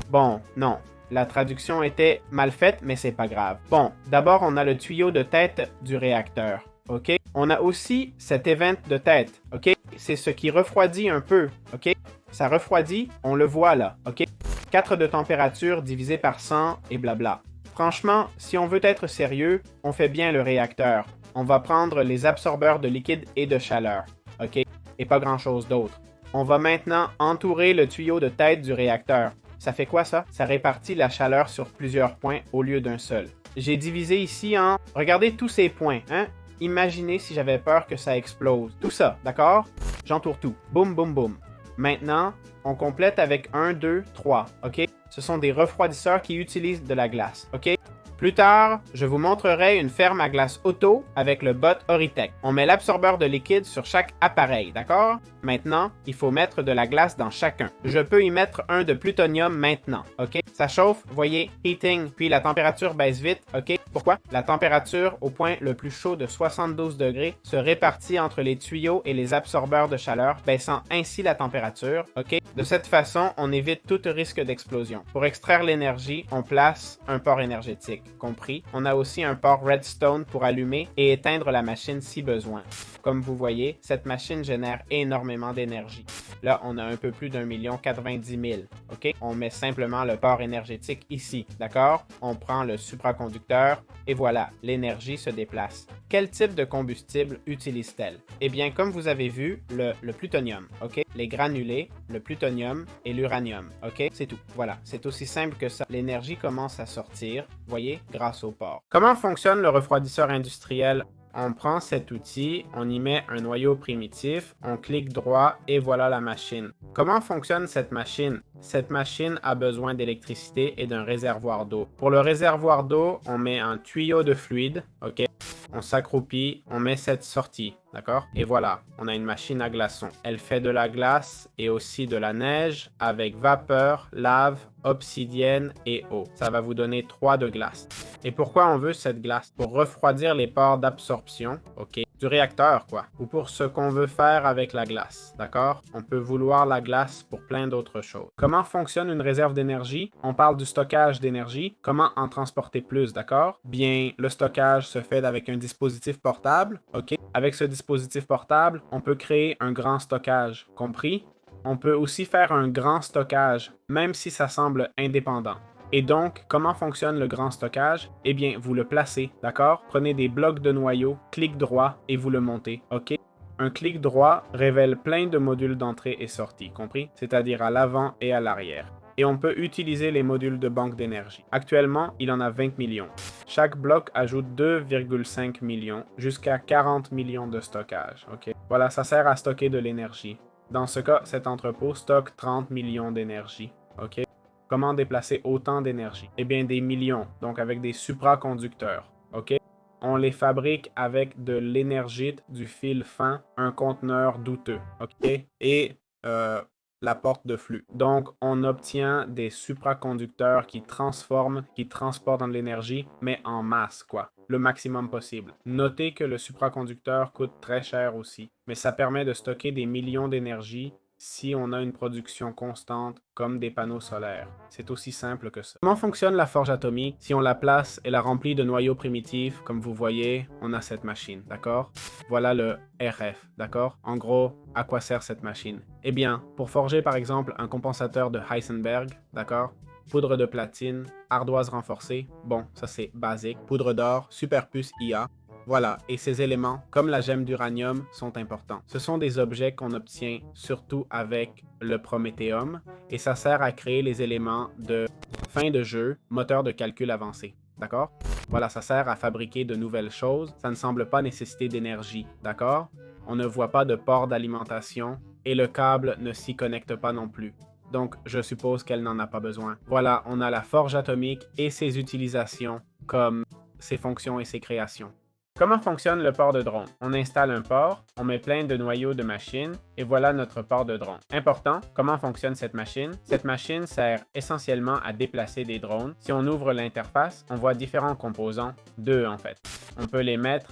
A: Bon, non. La traduction était mal faite, mais c'est pas grave. Bon, d'abord, on a le tuyau de tête du réacteur, ok? On a aussi cet event de tête, ok? C'est ce qui refroidit un peu, ok? Ça refroidit, on le voit là, ok? 4 de température divisé par 100 et blabla. Franchement, si on veut être sérieux, on fait bien le réacteur. On va prendre les absorbeurs de liquide et de chaleur, ok? Et pas grand-chose d'autre. On va maintenant entourer le tuyau de tête du réacteur. Ça fait quoi ça? Ça répartit la chaleur sur plusieurs points au lieu d'un seul. J'ai divisé ici en... Regardez tous ces points, hein? Imaginez si j'avais peur que ça explose. Tout ça, d'accord? J'entoure tout. Boum, boum, boum. Maintenant, on complète avec 1, 2, 3, ok? Ce sont des refroidisseurs qui utilisent de la glace, ok? Plus tard, je vous montrerai une ferme à glace auto avec le bot Oritech. On met l'absorbeur de liquide sur chaque appareil, d'accord? Maintenant, il faut mettre de la glace dans chacun. Je peux y mettre un de plutonium maintenant, ok? Ça chauffe, voyez, heating, puis la température baisse vite, ok? Pourquoi? La température au point le plus chaud de 72 degrés se répartit entre les tuyaux et les absorbeurs de chaleur, baissant ainsi la température, ok? De cette façon, on évite tout risque d'explosion. Pour extraire l'énergie, on place un port énergétique, compris? On a aussi un port redstone pour allumer et éteindre la machine si besoin. Comme vous voyez, cette machine génère énormément d'énergie. Là, on a un peu plus d'1,090,000, ok? On met simplement le port énergétique ici, d'accord? On prend le supraconducteur et voilà, l'énergie se déplace. Quel type de combustible utilise-t-elle? Eh bien, comme vous avez vu, le plutonium, ok? Les granulés, le plutonium et l'uranium, ok? C'est tout. Voilà, c'est aussi simple que ça. L'énergie commence à sortir, voyez, grâce au port. Comment fonctionne le refroidisseur industriel? On prend cet outil, on y met un noyau primitif, on clique droit et voilà la machine. Comment fonctionne cette machine? cette machine a besoin d'électricité et d'un réservoir d'eau. Pour le réservoir d'eau, on met un tuyau de fluide, ok? On s'accroupit, on met cette sortie, d'accord? Et voilà, on a une machine à glaçons. Elle fait de la glace et aussi de la neige avec vapeur, lave, obsidienne et eau. Ça va vous donner 3 de glace. Et pourquoi on veut cette glace? Pour refroidir les pores d'absorption, ok? Du réacteur, quoi. Ou pour ce qu'on veut faire avec la glace, d'accord? On peut vouloir la glace pour plein d'autres choses. Comment fonctionne une réserve d'énergie? On parle du stockage d'énergie. Comment en transporter plus, d'accord? Bien, le stockage se fait avec un dispositif portable, ok? Avec ce dispositif portable, on peut créer un grand stockage, compris? On peut aussi faire un grand stockage, même si ça semble indépendant. Et donc, comment fonctionne le grand stockage? Eh bien, vous le placez, d'accord? Prenez des blocs de noyau, clic droit et vous le montez, ok? Un clic droit révèle plein de modules d'entrée et sortie, compris? C'est-à-dire à l'avant et à l'arrière. Et on peut utiliser les modules de banque d'énergie. Actuellement, il en a 20 millions. Chaque bloc ajoute 2,5 millions jusqu'à 40 millions de stockage, ok? Voilà, ça sert à stocker de l'énergie. Dans ce cas, cet entrepôt stocke 30 millions d'énergie, ok? Comment déplacer autant d'énergie? Eh bien, des millions, donc avec des supraconducteurs, ok? On les fabrique avec de l'énergite, du fil fin, un conteneur douteux, ok? Et la porte de flux. Donc, on obtient des supraconducteurs qui transforment, qui transportent de l'énergie, mais en masse, quoi. Le maximum possible. Notez que le supraconducteur coûte très cher aussi, mais ça permet de stocker des millions d'énergie si on a une production constante comme des panneaux solaires. C'est aussi simple que ça. Comment fonctionne la forge atomique? Si on la place et la remplit de noyaux primitifs, comme vous voyez, on a cette machine, d'accord? Voilà le RF, d'accord? En gros, à quoi sert cette machine? Eh bien, pour forger par exemple un compensateur de Heisenberg, d'accord? Poudre de platine, ardoise renforcée, bon, ça c'est basique, poudre d'or, superpuce IA. Voilà, et ces éléments, comme la gemme d'uranium, sont importants. Ce sont des objets qu'on obtient surtout avec le prométhéum, et ça sert à créer les éléments de fin de jeu, moteur de calcul avancé. D'accord? Voilà, ça sert à fabriquer de nouvelles choses. Ça ne semble pas nécessiter d'énergie. D'accord? On ne voit pas de port d'alimentation, et le câble ne s'y connecte pas non plus. Donc, je suppose qu'elle n'en a pas besoin. Voilà, on a la forge atomique et ses utilisations comme ses fonctions et ses créations. Comment fonctionne le port de drone? On installe un port, on met plein de noyaux de machine et voilà notre port de drone. Important, comment fonctionne cette machine? Cette machine sert essentiellement à déplacer des drones. Si on ouvre l'interface, on voit différents composants, 2 en fait. On peut les mettre,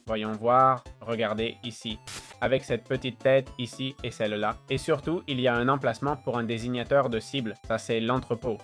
A: voyons voir, regardez ici, avec cette petite tête ici et celle-là. Et surtout, il y a un emplacement pour un désignateur de cible. Ça, c'est l'entrepôt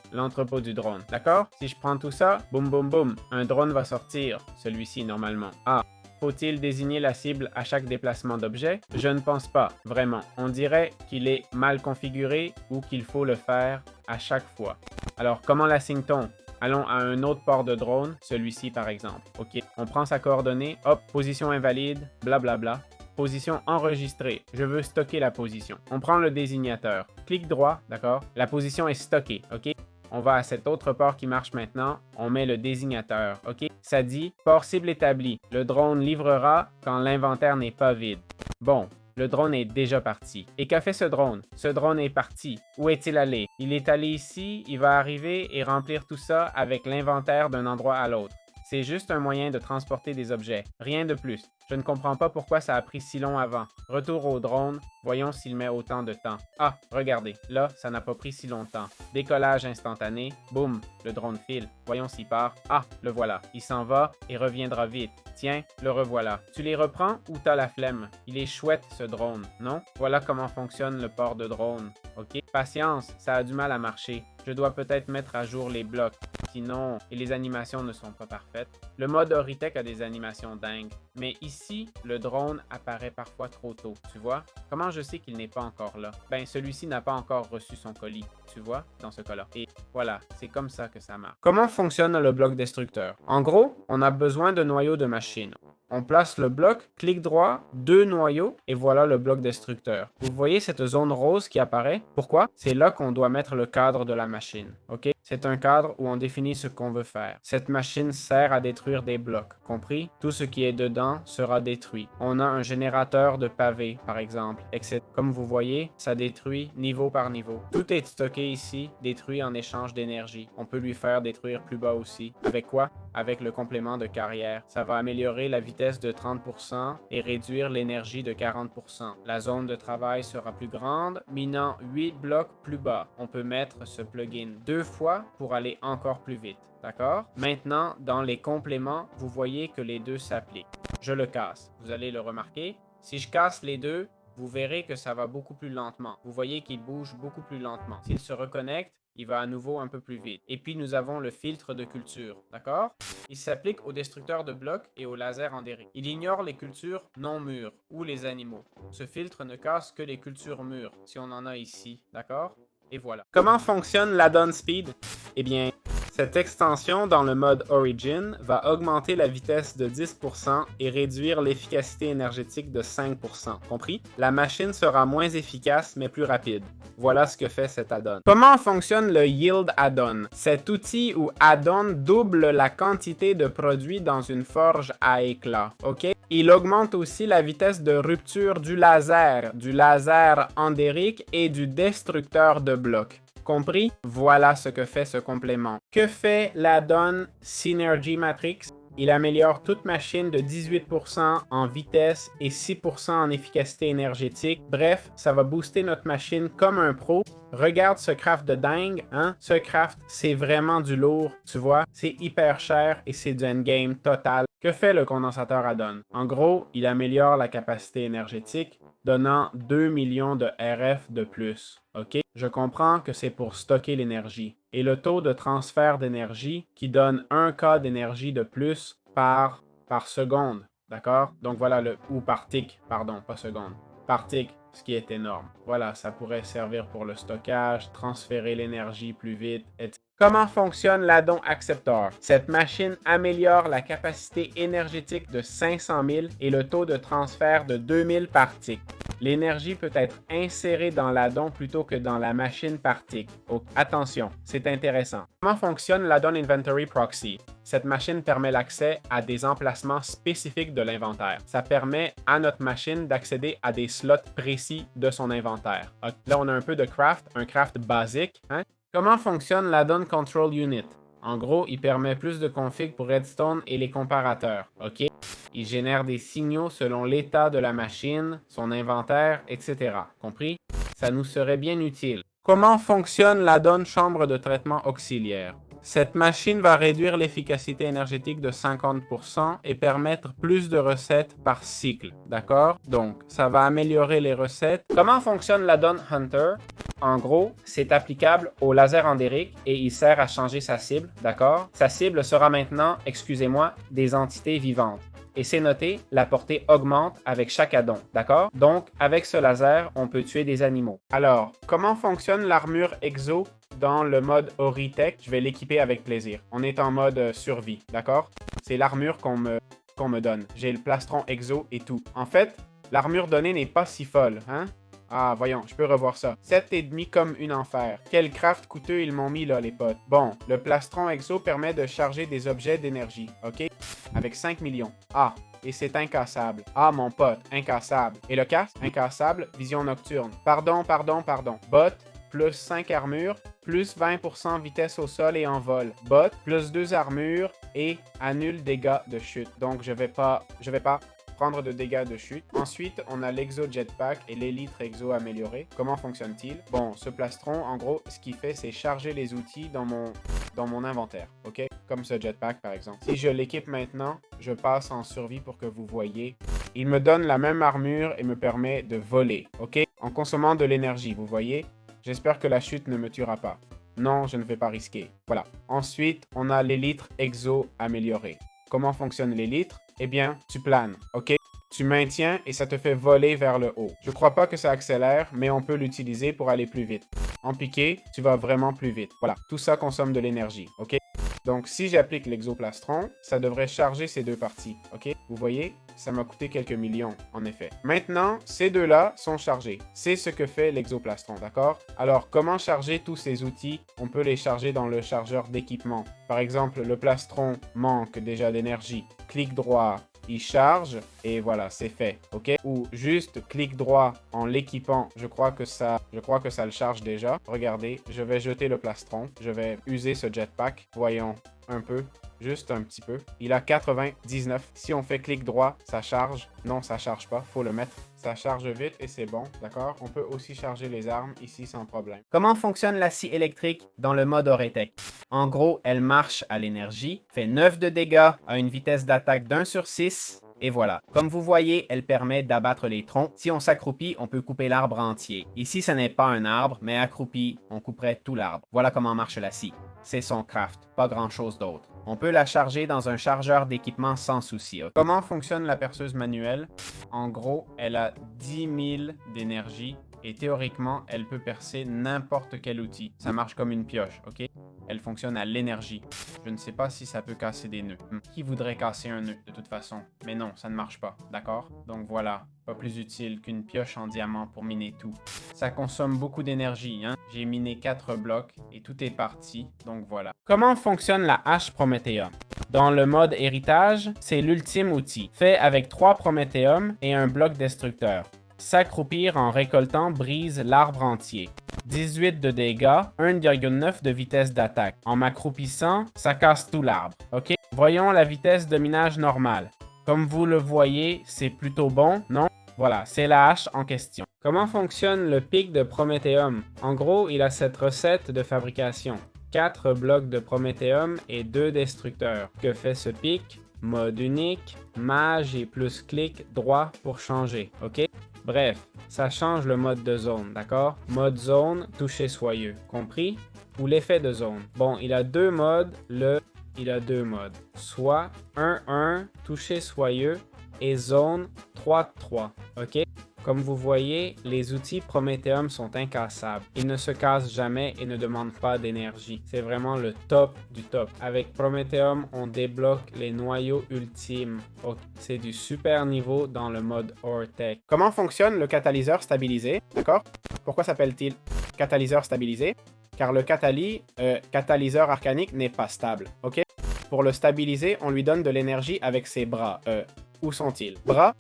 A: du drone. D'accord? Si je prends tout ça, boum boum boum, un drone va sortir, celui-ci normalement. Ah, faut-il désigner la cible à chaque déplacement d'objet? Je ne pense pas, vraiment. On dirait qu'il est mal configuré ou qu'il faut le faire à chaque fois. Alors, comment l'assigne-t-on? Allons à un autre port de drone, celui-ci par exemple. Ok, on prend sa coordonnée, hop, position invalide, blablabla. Position enregistrée. Je veux stocker la position. On prend le désignateur. Clic droit, d'accord? La position est stockée, ok? On va à cet autre port qui marche maintenant. On met le désignateur, ok? Ça dit port cible établi. Le drone livrera quand l'inventaire n'est pas vide. Bon, le drone est déjà parti. Et qu'a fait ce drone? Ce drone est parti. Où est-il allé? Il est allé ici, il va arriver et remplir tout ça avec l'inventaire d'un endroit à l'autre. C'est juste un moyen de transporter des objets, rien de plus. Je ne comprends pas pourquoi ça a pris si long avant. Retour au drone, voyons s'il met autant de temps. Ah, regardez, là, ça n'a pas pris si longtemps. Décollage instantané, boum, le drone file. Voyons s'il part. Ah, le voilà, il s'en va et reviendra vite. Tiens, le revoilà. Tu les reprends ou t'as la flemme? Il est chouette ce drone, non? Voilà comment fonctionne le port de drone. Ok? Patience, ça a du mal à marcher. Je dois peut-être mettre à jour les blocs. Sinon, et les animations ne sont pas parfaites. Le mode Horitech a des animations dingues. Mais ici, le drone apparaît parfois trop tôt, tu vois? Comment je sais qu'il n'est pas encore là? Ben, celui-ci n'a pas encore reçu son colis, tu vois, dans ce cas-là. Et voilà, c'est comme ça que ça marche. Comment fonctionne le bloc destructeur? En gros, on a besoin de noyaux de machine. On place le bloc, clic droit, 2 noyaux, et voilà le bloc destructeur. Vous voyez cette zone rose qui apparaît? Pourquoi? C'est là qu'on doit mettre le cadre de la machine, ok? C'est un cadre où on définit ce qu'on veut faire. Cette machine sert à détruire des blocs, compris? Tout ce qui est dedans sera détruit. On a un générateur de pavés, par exemple, etc. Comme vous voyez, ça détruit niveau par niveau. Tout est stocké ici, détruit en échange d'énergie. On peut lui faire détruire plus bas aussi. Avec quoi? Avec le complément de carrière. Ça va améliorer la vitesse de 30% et réduire l'énergie de 40%. La zone de travail sera plus grande, minant 8 blocs plus bas. On peut mettre ce plugin 2 fois pour aller encore plus vite. D'accord? Maintenant, dans les compléments, vous voyez que les deux s'appliquent. Je le casse. Vous allez le remarquer. Si je casse les deux, vous verrez que ça va beaucoup plus lentement. Vous voyez qu'il bouge beaucoup plus lentement. S'il se reconnecte, il va à nouveau un peu plus vite. Et puis, nous avons le filtre de culture, d'accord? Il s'applique aux destructeurs de blocs et aux lasers endériques. Il ignore les cultures non mûres ou les animaux. Ce filtre ne casse que les cultures mûres, si on en a ici, d'accord? Et voilà. Comment fonctionne l'add-on speed? Eh bien, cette extension dans le mode Origin va augmenter la vitesse de 10% et réduire l'efficacité énergétique de 5%. Compris? La machine sera moins efficace mais plus rapide. Voilà ce que fait cet add-on. Comment fonctionne le Yield Add-on? Cet outil ou add-on double la quantité de produits dans une forge à éclat. OK? Il augmente aussi la vitesse de rupture du laser endérique et du destructeur de blocs. Compris? Voilà ce que fait ce complément. Que fait l'add-on Synergy Matrix? Il améliore toute machine de 18% en vitesse et 6% en efficacité énergétique. Bref, ça va booster notre machine comme un pro. Regarde ce craft de dingue, hein? Ce craft, c'est vraiment du lourd, tu vois? C'est hyper cher et c'est du endgame total. Que fait le condensateur add-on? En gros, il améliore la capacité énergétique, donnant 2 millions de RF de plus. OK? Je comprends que c'est pour stocker l'énergie. Et le taux de transfert d'énergie qui donne 1 K d'énergie de plus par seconde. D'accord? Donc voilà ou par tick, pardon, pas seconde. Par tick, ce qui est énorme. Voilà, ça pourrait servir pour le stockage, transférer l'énergie plus vite, etc. Comment fonctionne l'add-on Acceptor? Cette machine améliore la capacité énergétique de 500 000 et le taux de transfert de 2000 par tick. L'énergie peut être insérée dans l'add-on plutôt que dans la machine par tick. Oh, attention, c'est intéressant. Comment fonctionne l'add-on Inventory Proxy? Cette machine permet l'accès à des emplacements spécifiques de l'inventaire. Ça permet à notre machine d'accéder à des slots précis de son inventaire. Là, on a un peu de craft, un craft basique. Hein? Comment fonctionne l'add-on Control Unit? En gros, il permet plus de config pour Redstone et les comparateurs. OK? Il génère des signaux selon l'état de la machine, son inventaire, etc. Compris? Ça nous serait bien utile. Comment fonctionne l'add-on Chambre de traitement auxiliaire? Cette machine va réduire l'efficacité énergétique de 50% et permettre plus de recettes par cycle. D'accord? Donc, ça va améliorer les recettes. Comment fonctionne l'add-on Hunter? En gros, c'est applicable au laser endérique et il sert à changer sa cible. D'accord? Sa cible sera maintenant, excusez-moi, des entités vivantes. Et c'est noté, la portée augmente avec chaque add-on, d'accord? Donc, avec ce laser, on peut tuer des animaux. Alors, comment fonctionne l'armure Exo dans le mode Oritech? Je vais l'équiper avec plaisir. On est en mode survie, d'accord? C'est l'armure qu'on me donne. J'ai le plastron Exo et tout. En fait, l'armure donnée n'est pas si folle, hein? Ah, voyons, je peux revoir ça. 7,5 comme une enfer. Quel craft coûteux ils m'ont mis là, les potes. Bon, le plastron Exo permet de charger des objets d'énergie, ok? Avec 5 millions. Ah, et c'est incassable. Ah, mon pote, incassable. Et le casque? Incassable, vision nocturne. Pardon. Bot, plus 5 armures, plus 20% vitesse au sol et en vol. Bot, plus 2 armures et annule dégâts de chute. Donc, je vais pas prendre de dégâts de chute. Ensuite, on a l'Exo Jetpack et l'Elytre Exo amélioré. Comment fonctionne-t-il? Bon, ce plastron, en gros, ce qu'il fait, c'est charger les outils dans mon inventaire, ok? Comme ce jetpack, par exemple. Si je l'équipe maintenant, je passe en survie pour que vous voyez. Il me donne la même armure et me permet de voler, ok? En consommant de l'énergie, vous voyez? J'espère que la chute ne me tuera pas. Non, je ne vais pas risquer. Voilà. Ensuite, on a l'Elytre Exo amélioré. Comment fonctionne l'Elytre? Eh bien, tu planes, ok? Tu maintiens et ça te fait voler vers le haut. Je crois pas que ça accélère, mais on peut l'utiliser pour aller plus vite. En piqué, tu vas vraiment plus vite. Voilà, tout ça consomme de l'énergie, ok? Donc, si j'applique l'exoplastron, ça devrait charger ces deux parties, ok? Vous voyez, ça m'a coûté quelques millions, en effet. Maintenant, ces deux-là sont chargés. C'est ce que fait l'exoplastron, d'accord? Alors, comment charger tous ces outils? On peut les charger dans le chargeur d'équipement. Par exemple, le plastron manque déjà d'énergie. Clic droit, il charge et voilà, c'est fait, ok? Ou juste clic droit en l'équipant, je crois que ça le charge déjà. Regardez, je vais jeter le plastron, je vais user ce jetpack, voyons un peu, juste un petit peu. Il a 99. Si on fait clic droit, ça charge. Non, ça charge pas, faut le mettre. Ça charge vite et c'est bon, d'accord? On peut aussi charger les armes ici sans problème. Comment fonctionne la scie électrique dans le mode Oretech? En gros, elle marche à l'énergie, fait 9 de dégâts à une vitesse d'attaque d'1/6. Et voilà. Comme vous voyez, elle permet d'abattre les troncs. Si on s'accroupit, on peut couper l'arbre entier. Ici, ce n'est pas un arbre, mais accroupi, on couperait tout l'arbre. Voilà comment marche la scie. C'est son craft, pas grand-chose d'autre. On peut la charger dans un chargeur d'équipement sans souci. Comment fonctionne la perceuse manuelle? En gros, elle a 10 000 d'énergie et théoriquement, elle peut percer n'importe quel outil. Ça marche comme une pioche, ok? Elle fonctionne à l'énergie. Je ne sais pas si ça peut casser des nœuds. Qui voudrait casser un nœud de toute façon? Mais non, ça ne marche pas, d'accord? Donc voilà, pas plus utile qu'une pioche en diamant pour miner tout. Ça consomme beaucoup d'énergie, hein? J'ai miné 4 blocs et tout est parti, donc voilà. Comment fonctionne la hache Prométhéum? Dans le mode héritage, c'est l'ultime outil, fait avec 3 Prométhéum et un bloc destructeur. S'accroupir en récoltant brise l'arbre entier. 18 de dégâts, 1,9 de vitesse d'attaque. En m'accroupissant, ça casse tout l'arbre. Ok? Voyons la vitesse de minage normale. Comme vous le voyez, c'est plutôt bon, non? Voilà, c'est la hache en question. Comment fonctionne le pic de Prométhéum? En gros, il a cette recette de fabrication. 4 blocs de Prométhéum et 2 destructeurs. Que fait ce pic? Mode unique, mage et plus clic droit pour changer, ok? Bref, ça change le mode de zone, d'accord? Mode zone, toucher soyeux, compris? Ou l'effet de zone. Bon, il a deux modes, il a deux modes. Soit 1-1, toucher soyeux, et zone 3-3, ok? Comme vous voyez, les outils Prométhéum sont incassables. Ils ne se cassent jamais et ne demandent pas d'énergie. C'est vraiment le top du top. Avec Prométhéum, on débloque les noyaux ultimes. Okay. C'est du super niveau dans le mode Oretech. Comment fonctionne le catalyseur stabilisé? D'accord? Pourquoi s'appelle-t-il catalyseur stabilisé? Car le catalyseur arcanique n'est pas stable. Ok? Pour le stabiliser, on lui donne de l'énergie avec ses bras. Où sont-ils? Bras,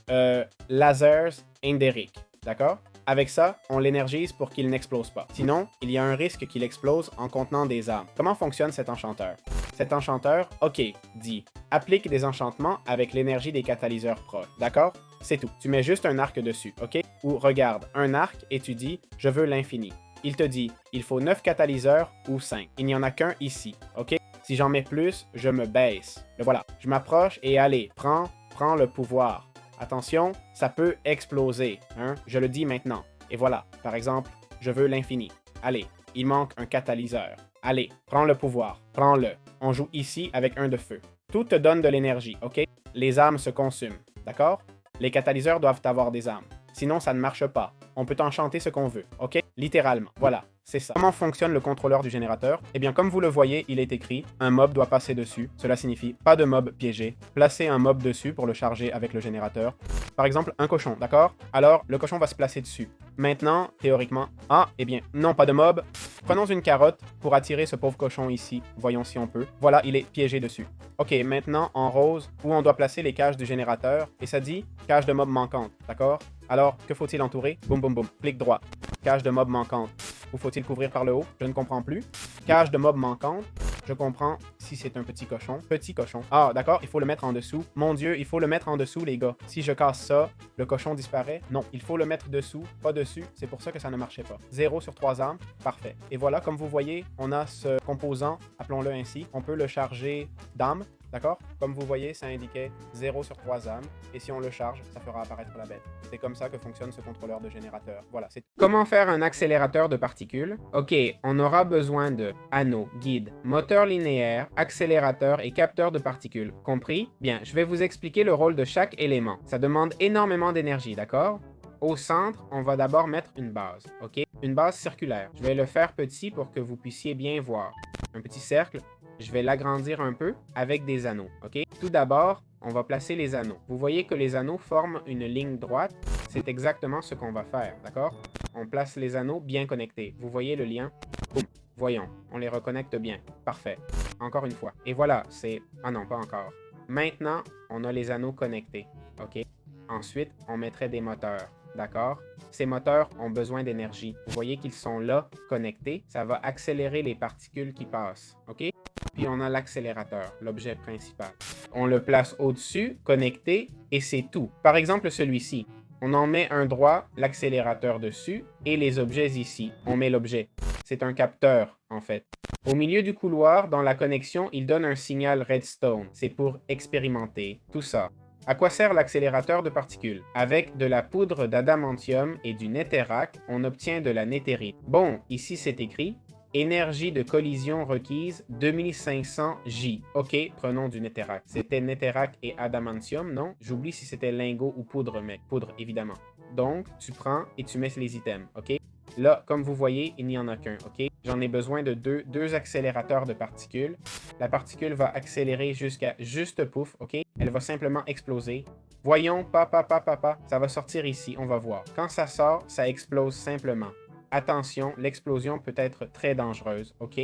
A: lasers, Enderic. D'accord? Avec ça, on l'énergise pour qu'il n'explose pas. Sinon, il y a un risque qu'il explose en contenant des armes. Comment fonctionne cet enchanteur? Cet enchanteur, ok, dit, applique des enchantements avec l'énergie des catalyseurs pro. D'accord? C'est tout. Tu mets juste un arc dessus, ok? Ou regarde, un arc et tu dis, je veux l'infini. Il te dit, il faut 9 catalyseurs ou 5. Il n'y en a qu'un ici, ok? Si j'en mets plus, je me baisse. Le voilà. Je m'approche et allez, prends le pouvoir. Attention, ça peut exploser, hein? Je le dis maintenant. Et voilà, par exemple, je veux l'infini. Allez, il manque un catalyseur. Allez, prends le pouvoir, prends-le. On joue ici avec un de feu. Tout te donne de l'énergie, ok? Les armes se consument, d'accord? Les catalyseurs doivent avoir des armes. Sinon, ça ne marche pas. On peut enchanter ce qu'on veut, ok? Littéralement, voilà. C'est ça. Comment fonctionne le contrôleur du générateur? Eh bien, comme vous le voyez, il est écrit « Un mob doit passer dessus ». Cela signifie « Pas de mob piégé ». Placez un mob dessus pour le charger avec le générateur. Par exemple, un cochon, d'accord? Alors, le cochon va se placer dessus. Maintenant, théoriquement... Ah, eh bien, non, pas de mob. Prenons une carotte pour attirer ce pauvre cochon ici. Voyons si on peut. Voilà, il est piégé dessus. Ok, maintenant, en rose, où on doit placer les cages du générateur. Et ça dit « Cage de mob manquante », d'accord? Alors, que faut-il entourer? Boum, boum, boum. Clic droit. Cage de mob manquante. Ou faut-il couvrir par le haut? Je ne comprends plus. Cage de mob manquante. Je comprends si c'est un petit cochon. Petit cochon. Ah, d'accord, il faut le mettre en dessous. Mon Dieu, il faut le mettre en dessous, les gars. Si je casse ça, le cochon disparaît? Non, il faut le mettre dessous, pas dessus. C'est pour ça que ça ne marchait pas. 0 sur 3 armes. Parfait. Et voilà, comme vous voyez, on a ce composant, appelons-le ainsi. On peut le charger d'âme. D'accord? Comme vous voyez, ça indiquait 0 sur 3 âmes, et si on le charge, ça fera apparaître la bête. C'est comme ça que fonctionne ce contrôleur de générateur. Voilà, c'est tout. Comment faire un accélérateur de particules? Ok, on aura besoin de anneau, guide, moteur linéaire, accélérateur et capteur de particules. Compris? Bien, je vais vous expliquer le rôle de chaque élément. Ça demande énormément d'énergie, d'accord? Au centre, on va d'abord mettre une base, ok? Une base circulaire. Je vais le faire petit pour que vous puissiez bien voir. Un petit cercle. je vais l'agrandir un peu avec des anneaux, ok? Tout d'abord, on va placer les anneaux. Vous voyez que les anneaux forment une ligne droite. C'est exactement ce qu'on va faire, d'accord? On place les anneaux bien connectés. Vous voyez le lien? Boum. Voyons, on les reconnecte bien. Parfait. Encore une fois. Et voilà, c'est... Ah non, pas encore. Maintenant, on a les anneaux connectés, ok? Ensuite, on mettrait des moteurs, d'accord? Ces moteurs ont besoin d'énergie. Vous voyez qu'ils sont là, connectés. Ça va accélérer les particules qui passent, ok? Puis on a l'accélérateur, l'objet principal. On le place au-dessus, connecté, et c'est tout. Par exemple, celui-ci. On en met un droit, l'accélérateur dessus, et les objets ici. On met l'objet. C'est un capteur, en fait. Au milieu du couloir, dans la connexion, il donne un signal redstone. C'est pour expérimenter, tout ça. À quoi sert l'accélérateur de particules? Avec de la poudre d'adamantium et du netherrack, on obtient de la néthérite. Bon, ici c'est écrit énergie de collision requise 2500 J. Ok, prenons du netherrack. C'était netherrack et adamantium, non? J'oublie si c'était lingot ou poudre, mais poudre évidemment. Donc, tu prends et tu mets les items, ok? Là, comme vous voyez, il n'y en a qu'un, ok? J'en ai besoin de deux accélérateurs de particules. La particule va accélérer jusqu'à juste pouf, ok? Elle va simplement exploser. Voyons, ça va sortir ici, on va voir. Quand ça sort, ça explose simplement. Attention, l'explosion peut être très dangereuse, ok?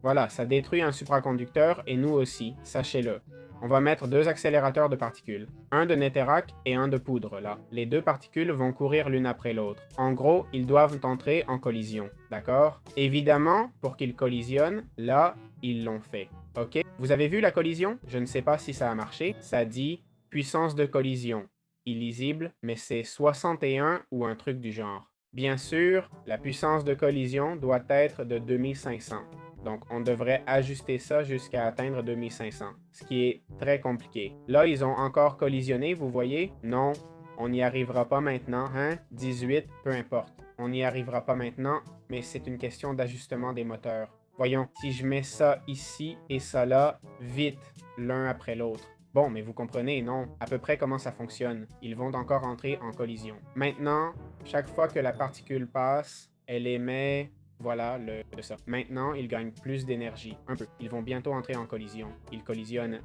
A: Voilà, ça détruit un supraconducteur et nous aussi, sachez-le. On va mettre deux accélérateurs de particules, un de netherrack et un de poudre, là. Les deux particules vont courir l'une après l'autre. En gros, ils doivent entrer en collision, d'accord? Évidemment, pour qu'ils collisionnent, là, ils l'ont fait, ok? Vous avez vu la collision? Je ne sais pas si ça a marché. Ça dit puissance de collision. Illisible, mais c'est 61 ou un truc du genre. Bien sûr, la puissance de collision doit être de 2500. Donc, on devrait ajuster ça jusqu'à atteindre 2500, ce qui est très compliqué. Là, ils ont encore collisionné, vous voyez? Non, on n'y arrivera pas maintenant, hein? 18, peu importe. On n'y arrivera pas maintenant, mais c'est une question d'ajustement des moteurs. Voyons, si je mets ça ici et ça là, vite, l'un après l'autre. Bon, mais vous comprenez, non? À peu près comment ça fonctionne. Ils vont encore entrer en collision. Maintenant, chaque fois que la particule passe, elle émet... Voilà, ça. Maintenant, ils gagnent plus d'énergie. Un peu. Ils vont bientôt entrer en collision. Ils collisionnent.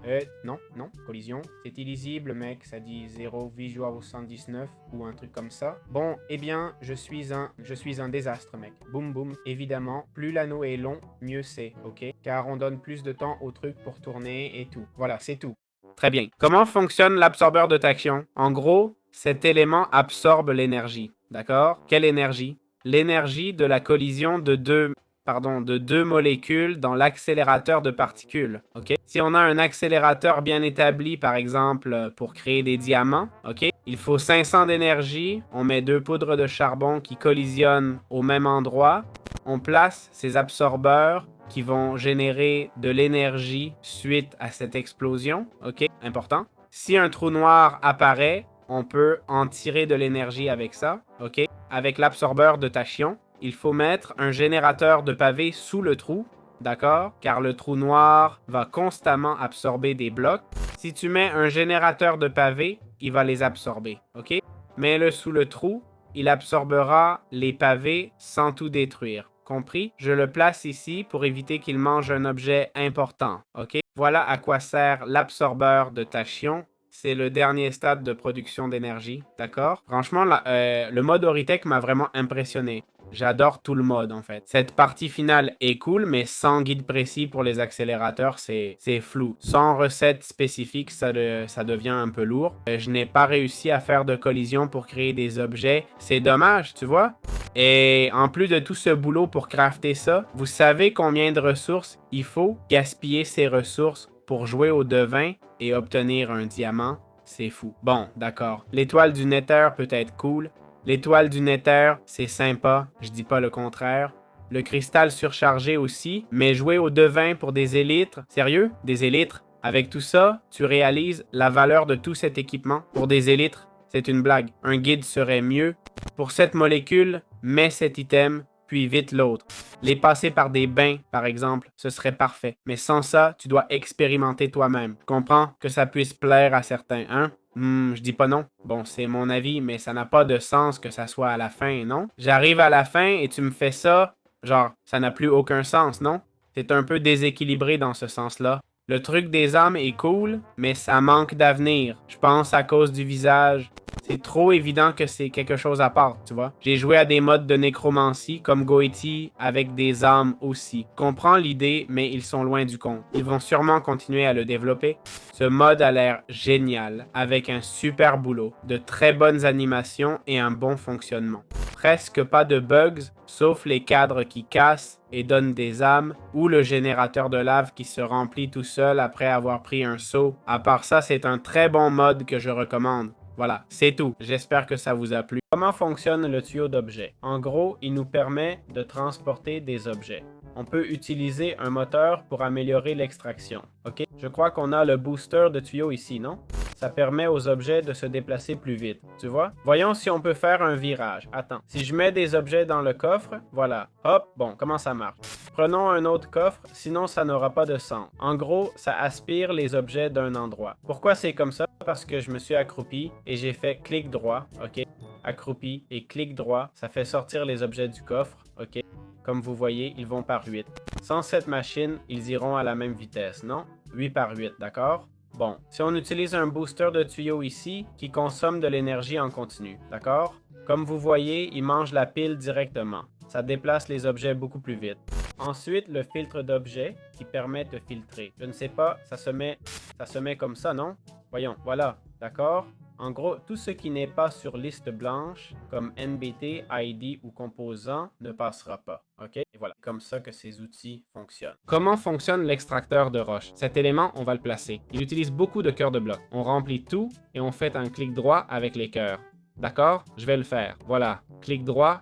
A: Non, collision. C'est illisible, mec. Ça dit 0 visual 119 ou un truc comme ça. Bon, eh bien, je suis un désastre, mec. Boum, boum. Évidemment, plus l'anneau est long, mieux c'est, ok? Car on donne plus de temps au truc pour tourner et tout. Voilà, c'est tout. Très bien. Comment fonctionne l'absorbeur de tachyon? En gros, cet élément absorbe l'énergie. D'accord? Quelle énergie? L'énergie de la collision de deux molécules dans l'accélérateur de particules. Okay? Si on a un accélérateur bien établi, par exemple, pour créer des diamants, okay? Il faut 500 d'énergie, on met deux poudres de charbon qui collisionnent au même endroit, on place ces absorbeurs qui vont générer de l'énergie suite à cette explosion, ok? Important. Si un trou noir apparaît, on peut en tirer de l'énergie avec ça, ok? Avec l'absorbeur de tachyon, il faut mettre un générateur de pavés sous le trou, d'accord? Car le trou noir va constamment absorber des blocs. Si tu mets un générateur de pavés, il va les absorber, ok? Mets-le sous le trou, il absorbera les pavés sans tout détruire. Compris? Je le place ici pour éviter qu'il mange un objet important, ok? Voilà à quoi sert l'absorbeur de tachyon. C'est le dernier stade de production d'énergie, d'accord? Franchement, le mode Auritech m'a vraiment impressionné. J'adore tout le mode, en fait. Cette partie finale est cool, mais sans guide précis pour les accélérateurs, c'est flou. Sans recette spécifique, ça devient un peu lourd. Je n'ai pas réussi à faire de collision pour créer des objets. C'est dommage, tu vois? Et en plus de tout ce boulot pour crafter ça, vous savez combien de ressources il faut gaspiller ces ressources pour jouer au devin et obtenir un diamant? C'est fou. Bon, d'accord. L'étoile du Nether peut être cool. L'étoile du Nether, c'est sympa, je dis pas le contraire. Le cristal surchargé aussi, mais jouer au devin pour des élytres, sérieux? Des élytres? Avec tout ça, tu réalises la valeur de tout cet équipement. Pour des élytres, c'est une blague. Un guide serait mieux. Pour cette molécule, mets cet item, puis vite l'autre. Les passer par des bains, par exemple, ce serait parfait. Mais sans ça, tu dois expérimenter toi-même. Je comprends que ça puisse plaire à certains, hein? Je dis pas non. Bon, c'est mon avis, mais ça n'a pas de sens que ça soit à la fin, non? J'arrive à la fin et tu me fais ça, genre, ça n'a plus aucun sens, non? C'est un peu déséquilibré dans ce sens-là. Le truc des âmes est cool, mais ça manque d'avenir. Je pense à cause du visage. C'est trop évident que c'est quelque chose à part, tu vois. J'ai joué à des modes de nécromancie comme Goetti avec des âmes aussi. Je comprends l'idée, mais ils sont loin du compte. Ils vont sûrement continuer à le développer. Ce mode a l'air génial, avec un super boulot, de très bonnes animations et un bon fonctionnement. Presque pas de bugs, sauf les cadres qui cassent et donnent des âmes, ou le générateur de lave qui se remplit tout seul après avoir pris un saut. À part ça, c'est un très bon mode que je recommande. Voilà, c'est tout. J'espère que ça vous a plu. Comment fonctionne le tuyau d'objets? En gros, il nous permet de transporter des objets. On peut utiliser un moteur pour améliorer l'extraction. Ok? Je crois qu'on a le booster de tuyau ici, non? Ça permet aux objets de se déplacer plus vite. Tu vois? Voyons si on peut faire un virage. Attends. Si je mets des objets dans le coffre, voilà. Hop, bon, comment ça marche? Prenons un autre coffre, sinon ça n'aura pas de sens. En gros, ça aspire les objets d'un endroit. Pourquoi c'est comme ça? Parce que je me suis accroupi et j'ai fait clic droit, ok? Accroupi et clic droit, ça fait sortir les objets du coffre, ok? Comme vous voyez, ils vont par 8. Sans cette machine, ils iront à la même vitesse, non? 8 par 8, d'accord? Bon, si on utilise un booster de tuyau ici qui consomme de l'énergie en continu, d'accord? Comme vous voyez, il mange la pile directement. Ça déplace les objets beaucoup plus vite. Ensuite, le filtre d'objets qui permet de filtrer. Je ne sais pas, ça se met comme ça, non? Voyons, voilà, d'accord? En gros, tout ce qui n'est pas sur liste blanche, comme NBT, ID ou composant, ne passera pas. OK? Et voilà, comme ça que ces outils fonctionnent. Comment fonctionne l'extracteur de roche? Cet élément, on va le placer. Il utilise beaucoup de cœurs de bloc. On remplit tout et on fait un clic droit avec les cœurs. D'accord? Je vais le faire. Voilà. Clic droit,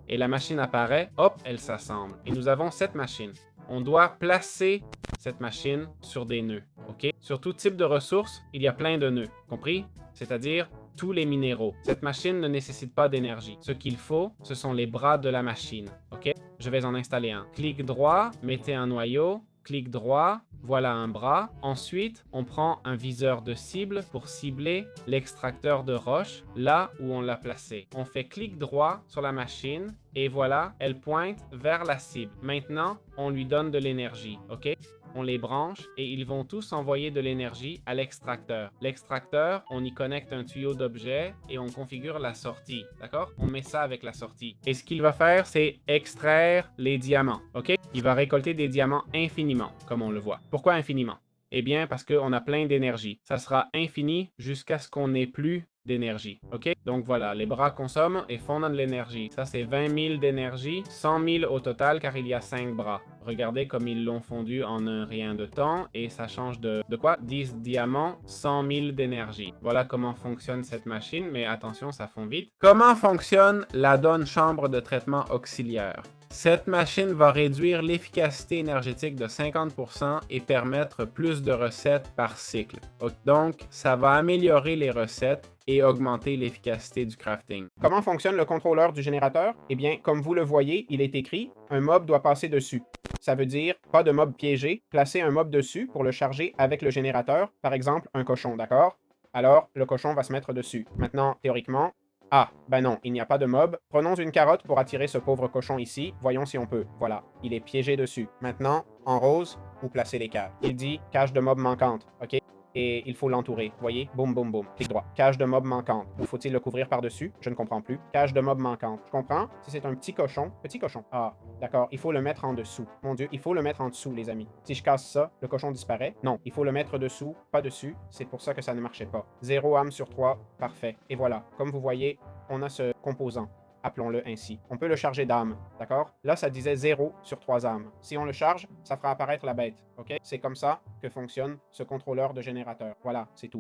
A: et la machine apparaît. Hop, elle s'assemble. Et nous avons cette machine. On doit placer cette machine sur des nœuds. OK? Sur tout type de ressources, il y a plein de nœuds. Compris? C'est-à-dire tous les minéraux. Cette machine ne nécessite pas d'énergie. Ce qu'il faut, ce sont les bras de la machine. OK? Je vais en installer un. Clic droit, mettez un noyau. Clic droit, voilà un bras. Ensuite, on prend un viseur de cible pour cibler l'extracteur de roche là où on l'a placé. On fait clic droit sur la machine et voilà, elle pointe vers la cible. Maintenant, on lui donne de l'énergie, ok? On les branche et ils vont tous envoyer de l'énergie à l'extracteur. L'extracteur, on y connecte un tuyau d'objet et on configure la sortie, d'accord? On met ça avec la sortie. Et ce qu'il va faire, c'est extraire les diamants, ok? Il va récolter des diamants infiniment, comme on le voit. Pourquoi infiniment? Eh bien, parce qu'on a plein d'énergie. Ça sera infini jusqu'à ce qu'on n'ait plus d'énergie. OK? Donc voilà, les bras consomment et font de l'énergie. Ça, c'est 20 000 d'énergie, 100 000 au total car il y a 5 bras. Regardez comme ils l'ont fondu en un rien de temps et ça change de quoi? 10 diamants, 100 000 d'énergie. Voilà comment fonctionne cette machine, mais attention, ça fond vite. Comment fonctionne la donne chambre de traitement auxiliaire? Cette machine va réduire l'efficacité énergétique de 50% et permettre plus de recettes par cycle. Donc, ça va améliorer les recettes et augmenter l'efficacité du crafting. Comment fonctionne le contrôleur du générateur? Eh bien, comme vous le voyez, il est écrit « Un mob doit passer dessus ». Ça veut dire pas de mob piégé, placer un mob dessus pour le charger avec le générateur, par exemple un cochon, d'accord? Alors, le cochon va se mettre dessus. Maintenant, théoriquement, ah, ben non, il n'y a pas de mob. Prenons une carotte pour attirer ce pauvre cochon ici. Voyons si on peut. Voilà, il est piégé dessus. Maintenant, en rose, où placer les cages? Il dit cage de mob manquante, ok? Et il faut l'entourer. Voyez? Boum, boum, boum. Clic droit. Cage de mob manquante. Ou faut-il le couvrir par-dessus? Je ne comprends plus. Cage de mob manquante. Je comprends. Si c'est un petit cochon. Petit cochon. Ah, d'accord. Il faut le mettre en dessous. Mon Dieu, il faut le mettre en dessous, les amis. Si je casse ça, le cochon disparaît. Non, il faut le mettre dessous, pas dessus. C'est pour ça que ça ne marchait pas. 0 âme sur 3. Parfait. Et voilà. Comme vous voyez, on a ce composant. Appelons-le ainsi. On peut le charger d'âmes, d'accord? Là, ça disait 0 sur 3 âmes. Si on le charge, ça fera apparaître la bête, ok? C'est comme ça que fonctionne ce contrôleur de générateur. Voilà, c'est tout.